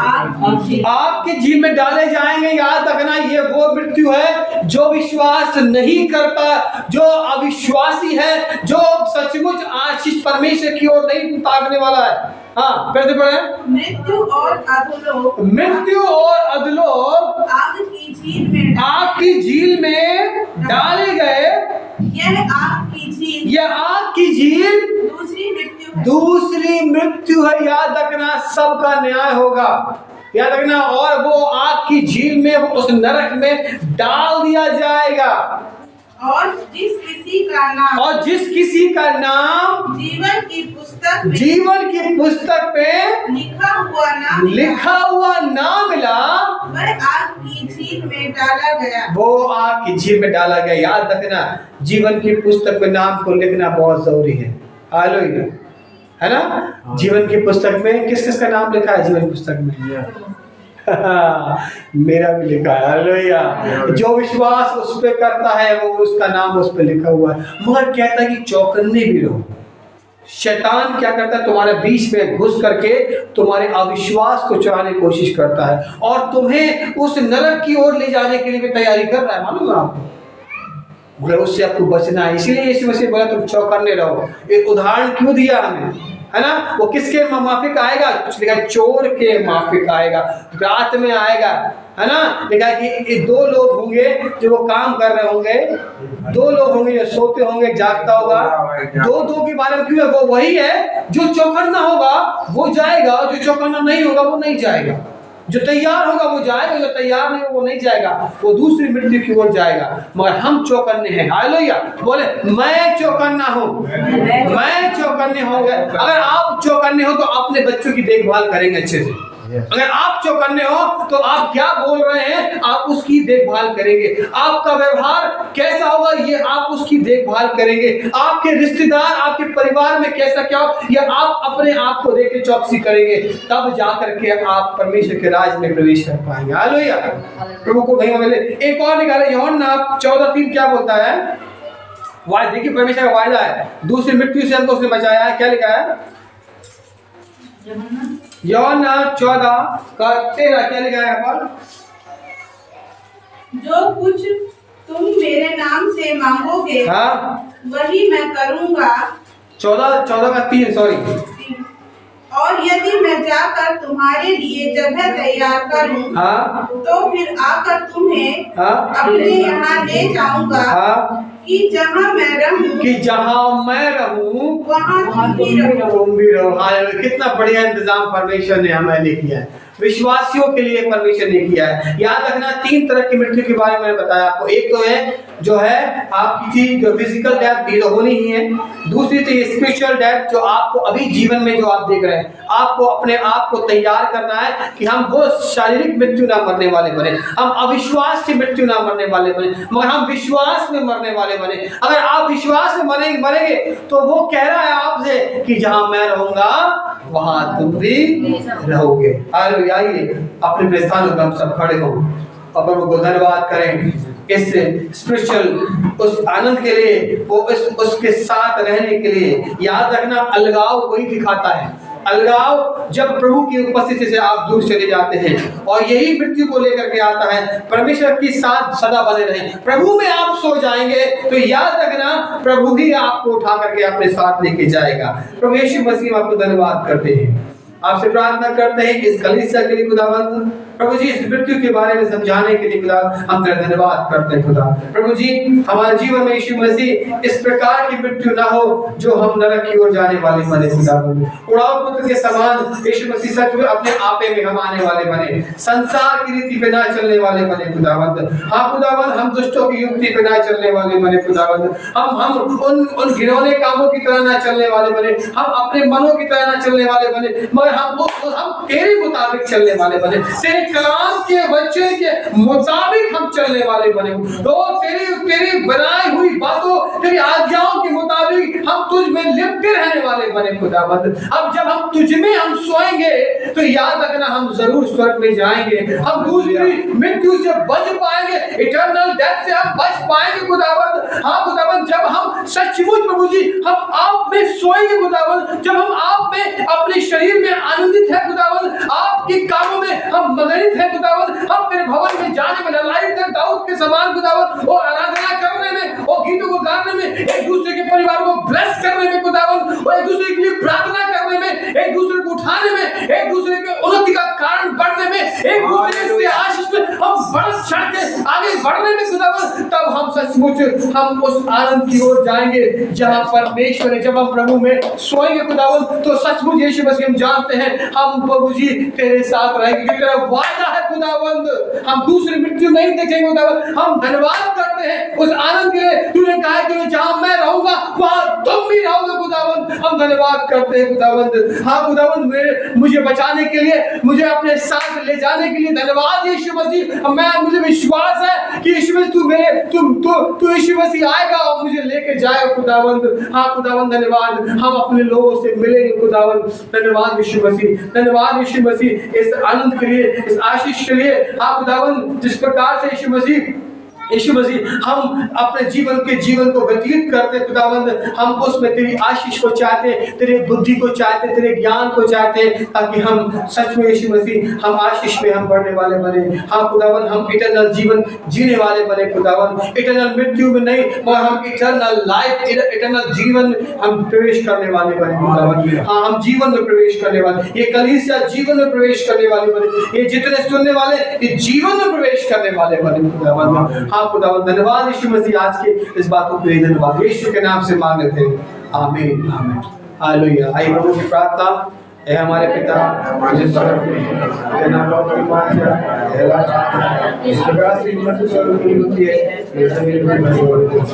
आग की झील में डाले जाएंगे। याद रखना, ये वो मृत्यु है जो विश्वास नहीं करता, जो अविश्वासी है, जो सचमुच आशीष परमेश्वर की ओर नहीं ताकने वाला है। हाँ, फिर से पढ़े। मृत्यु और अधोलोक, मृत्यु और अधोलोक आग की झील में, आग की झील में डाले गए। यह आग की झील, यह आग की झील दूसरी मृत्यु है। दूसरी मृत्यु है। याद रखना, सबका न्याय होगा। याद रखना, और वो आग की झील में, वो उस नरक में डाल दिया जाएगा। और जिस किसी का नाम, और जिस किसी का नाम जीवन की पुस्तक में, जीवन की पुस्तक पे लिखा हुआ ना मिला, वह आग की झील में डाला गया। वो आग की झील में डाला गया। याद रखना, जीवन की पुस्तक पे नाम को लिखना बहुत जरूरी है। हालेलुया, है ना? जीवन की पुस्तक में किस किस का नाम लिखा है? जीवन की पुस्तक में मेरा भी लिखा है। हालेलुया। जो विश्वास उस पे करता है, वो उसका नाम उस पे लिखा हुआ है। मगर कहता है कि चौकन्ने भी रहो। शैतान क्या करता है? तुम्हारे बीच में घुस करके तुम्हारे अविश्वास को चुराने की कोशिश करता है और तुम्हें उस नरक की ओर ले जाने के लिए भी तैयारी कर रहा है। मालूम है आपको? मगर उससे आपको बचना है। इसीलिए यीशु मसीह बोला तुम चौकन्ने रहो। एक उदाहरण क्यों दिया हमें, है ना? वो किसके माफिक आएगा? कुछ लिखा है, चोर के माफिक आएगा, रात में आएगा, है ना? लिखा है कि दो लोग होंगे जो वो काम कर रहे होंगे, दो लोग होंगे जो सोते होंगे, जागता होगा। दो के बारे में क्यों है? वो वही है जो चौकन्ना होगा वो जाएगा, जो चौकन्ना नहीं होगा वो नहीं जाएगा। जो तैयार होगा वो जाएगा, जो तैयार नहीं होगा वो नहीं जाएगा, वो दूसरी मृत्यु की ओर जाएगा। मगर हम चौकन्ने हैं। हालेलुया। बोले मैं चौकन्ना हूँ, मैं चौकन्ने होंगे। अगर आप चौकन्ने हो तो अपने बच्चों की देखभाल करेंगे अच्छे से। अगर आप चौकन्ने हो तो आप क्या बोल रहे हैं, आप उसकी देखभाल करेंगे। आपका व्यवहार कैसा होगा, ये आप उसकी देखभाल करेंगे। आपके रिश्तेदार, आपके परिवार में कैसा क्या हो, ये आप अपने आप को देख के चौकसी करेंगे। तब जाकर के आप परमेश्वर के राज में प्रवेश कर पाएंगे। हालेलुया। प्रभु को नहीं मिले। एक और निकाले, यूहन्ना 14:3 क्या बोलता है? वायदा, देखिए परमेश्वर का वायदा है, दूसरी मृत्यु से हमको उसने बचाया है। क्या लिखा है? यूहन्ना 14:13 क्या लिखा है यहाँ पर? जो कुछ तुम मेरे नाम से मांगोगे, हाँ, वही मैं करूंगा। 14:3 सॉरी। और यदि मैं जाकर तुम्हारे लिए जगह तैयार करूं, हाँ, तो फिर आकर तुम्हें हाँ, अपने यहाँ ले जाऊंगा, हाँ, कि जहाँ मैं रहूं, कि जहाँ मैं रहूं वहाँ तुम भी रहो। तुम भी रहो। हालेलुया। कितना बढ़िया इंतजाम परमेश्वर ने हमें लिए किया है, विश्वासियों के लिए परमेश्वर ने किया है। याद रखना, 3 तरह की मृत्यु के बारे में मैंने बताया आपको। एक तो है जो है आपकी थी जो फिजिकल डेथ, ये तो होनी ही है। दूसरी थी स्पिरिचुअल डेथ, जो आपको अभी जीवन में जो आप देख रहे हैं, आपको अपने आप को तैयार करना है कि हम वो शारीरिक मृत्यु ना मरने वाले बने, हम अविश्वास की मृत्यु ना मरने वाले बने, मगर हम विश्वास में मरने वाले बने। अगर आप विश्वास में मरेंगे तो वो कह रहा है आपसे कि जहां मैं रहूंगा वहां तुम भी रहोगे। हालेलुया। आइए अपने स्थानों पर हम सब खड़े हो और प्रभु को धन्यवाद करें इस स्पिरिचुअल उस आनंद के लिए, वो उसके साथ रहने के लिए। याद रखना, अलगाव वही दिखाता है। अलगाव जब प्रभु की उपस्थिति से आप दूर चले जाते हैं, और यही मृत्यु को लेकर के आता है। परमेश्वर के साथ सदा बने रहें। प्रभु में आप सो जाएंगे तो याद रखना, प्रभु ही आपको उठा करके अपने साथ लेके जाएगा। प्रभु यीशु मसीह आपको धन्यवाद करते हैं, आपसे प्रार्थना करते हैं इस कलीसिया के लिए खुदावंद। प्रभु जी, इस मृत्यु के बारे में समझाने के लिए खुदा हम तेरा धन्यवाद करते हैं। खुदा प्रभु जी, हमारे जीवन में यीशु मसीह इस प्रकार की मृत्यु ना हो जो हम नरक की ओर जाने वाले बने। खुदावंद, उड़ाव पुत्र के समान यीशु मसीह सच में अपने आपे में हम आने वाले बने, संसार की रीति पे ना चलने वाले बने। खुदावंद, हाँ खुदावंद, हम दुष्टों की युक्ति पे ना चलने वाले बने। खुदावंद, हम उन घिनौने कामों की तरह ना चलने वाले बने, हम अपने मनों की तरह ना चलने वाले बने, मगर हम तेरे मुताबिक चलने वाले बने, तेरे कलाम के वचन के मुताबिक हम चलने वाले बने। तो तेरी बनाई हुई बातों, तेरी आज्ञाओं के मुताबिक हम तुझ में लिपटे रहने वाले बने। खुदावंद, अब जब हम तुझ में हम सोएंगे तो याद रखना, हम जरूर स्वर्ग में जाएंगे, हम दूसरी मृत्यु से बच पाएंगे, इटर्नल डेथ से हम बच पाएंगे। खुदावंद, हाँ खुदावंद, जब हम सचमुच प्रभु जी हम आप में सोएंगे खुदावंद, जब शरीर में आनंदित है खुदावन, आपके कामों में हम मगनित है खुदावन। हम तेरे भवन में जाने में ललायत है दाऊद के समान खुदावन, वो आराधना करने में, वो गीतों को गाने में, एक दूसरे के परिवार को ब्लेस करने में खुदावन, वो एक दूसरे के लिए प्रार्थना करने में, एक दूसरे को उठाने में, एक दूसरे के उन्नति का कारण बढ़ने में, एक दूसरे से आशीष में हम बढ़ चढ़ के आगे बढ़ने में खुदावन, तब हम सचमुच हम उस आनंद की ओर जाएंगे जहां परमेश्वर है। जब हम प्रभु में सोएंगे खुदावन, तो सचमुच यीशु मसीह हम जानते हैं हम प्रभु जी तेरे साथ रहेंगे, क्योंकि तेरा वादा है खुदावन, हम दूसरी मृत्यु नहीं देखेंगे खुदावन। हम धन्यवाद करते हैं उस आनंद के लिए, तूने कहा कि जहां मैं रहूंगा वहां तुम भी रहोगे खुदावन। हम धन्यवाद करते हैं खुदावन। हाँ खुदावन, मुझे बचाने के लिए, मुझे अपने साथ ले जाने के लिए धन्यवाद यीशु मसीह। मुझे विश्वास है कि यीशु मसीह तू यीशु मसीह आएगा और मुझे लेके जाएगा खुदावन। हाँ खुदावन धन्यवाद, हम अपने लोगों से मिलेंगे खुदावन। धन्यवाद यीशु मसीह, धन्यवाद यीशु मसीह इस आनंद के लिए, इस आशीष के लिए। हाँ खुदावन, जिस प्रकार से यीशु मसीह हम अपने जीवन को व्यतीत करते खुदावंद, हम उसमें तेरी आशीष को चाहते, तेरे बुद्धि को चाहते, तेरे ज्ञान को चाहते, ताकि हम सच में यीशु मसीह हम आशीष में हम बढ़ने वाले बने। हाँ खुदावन, हम इटर्नल जीवन जीने वाले बने खुदावन, इटर्नल मृत्यु में नहीं, मगर हम इटर्नल लाइफ, इटर्नल जीवन हम प्रवेश करने वाले बने खुदावन। हाँ, हम जीवन में प्रवेश करने वाले, ये कलीसिया जीवन में प्रवेश करने वाले बने, ये जितने सुनने वाले ये जीवन में प्रवेश करने वाले बने खुदावन। हाँ खुदावन धन्यवाद यीशु मसीह, आज के इस बातों के लिए धन्यवाद, यीशु के नाम से मांगते हैं, आमीन आमीन हालेलुया। आइए प्रभु की प्रार्थना है। हमारे पिता मुझे स्वर्ग में तेरा नाम होती है, इस प्रकार से हिम्मत स्वरूप की होती है, ये सभी लोग मसीह होते हैं, इस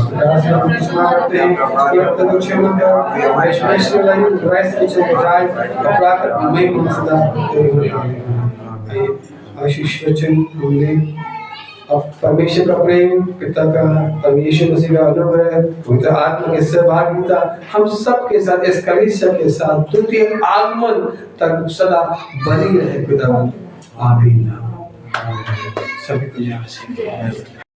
प्रकार से हम प्रार्थना करते हैं कि अब तक कुछ हम हमारे श्रेष्ठ लाइन क्राइस्ट की चले जाए, अपना कर हमें मुक्ता दे। आशीष वचन बोलने और परमेश्वर का प्रेम, पिता का, परमेश्वर मसीह का अनुग्रह, पवित्र आत्मा की सहभागिता हम सब के साथ, इस कलीसिया के साथ द्वितीय आगमन तक सदा बनी रहे खुदावन। आमीन। सभी को जय मसीह।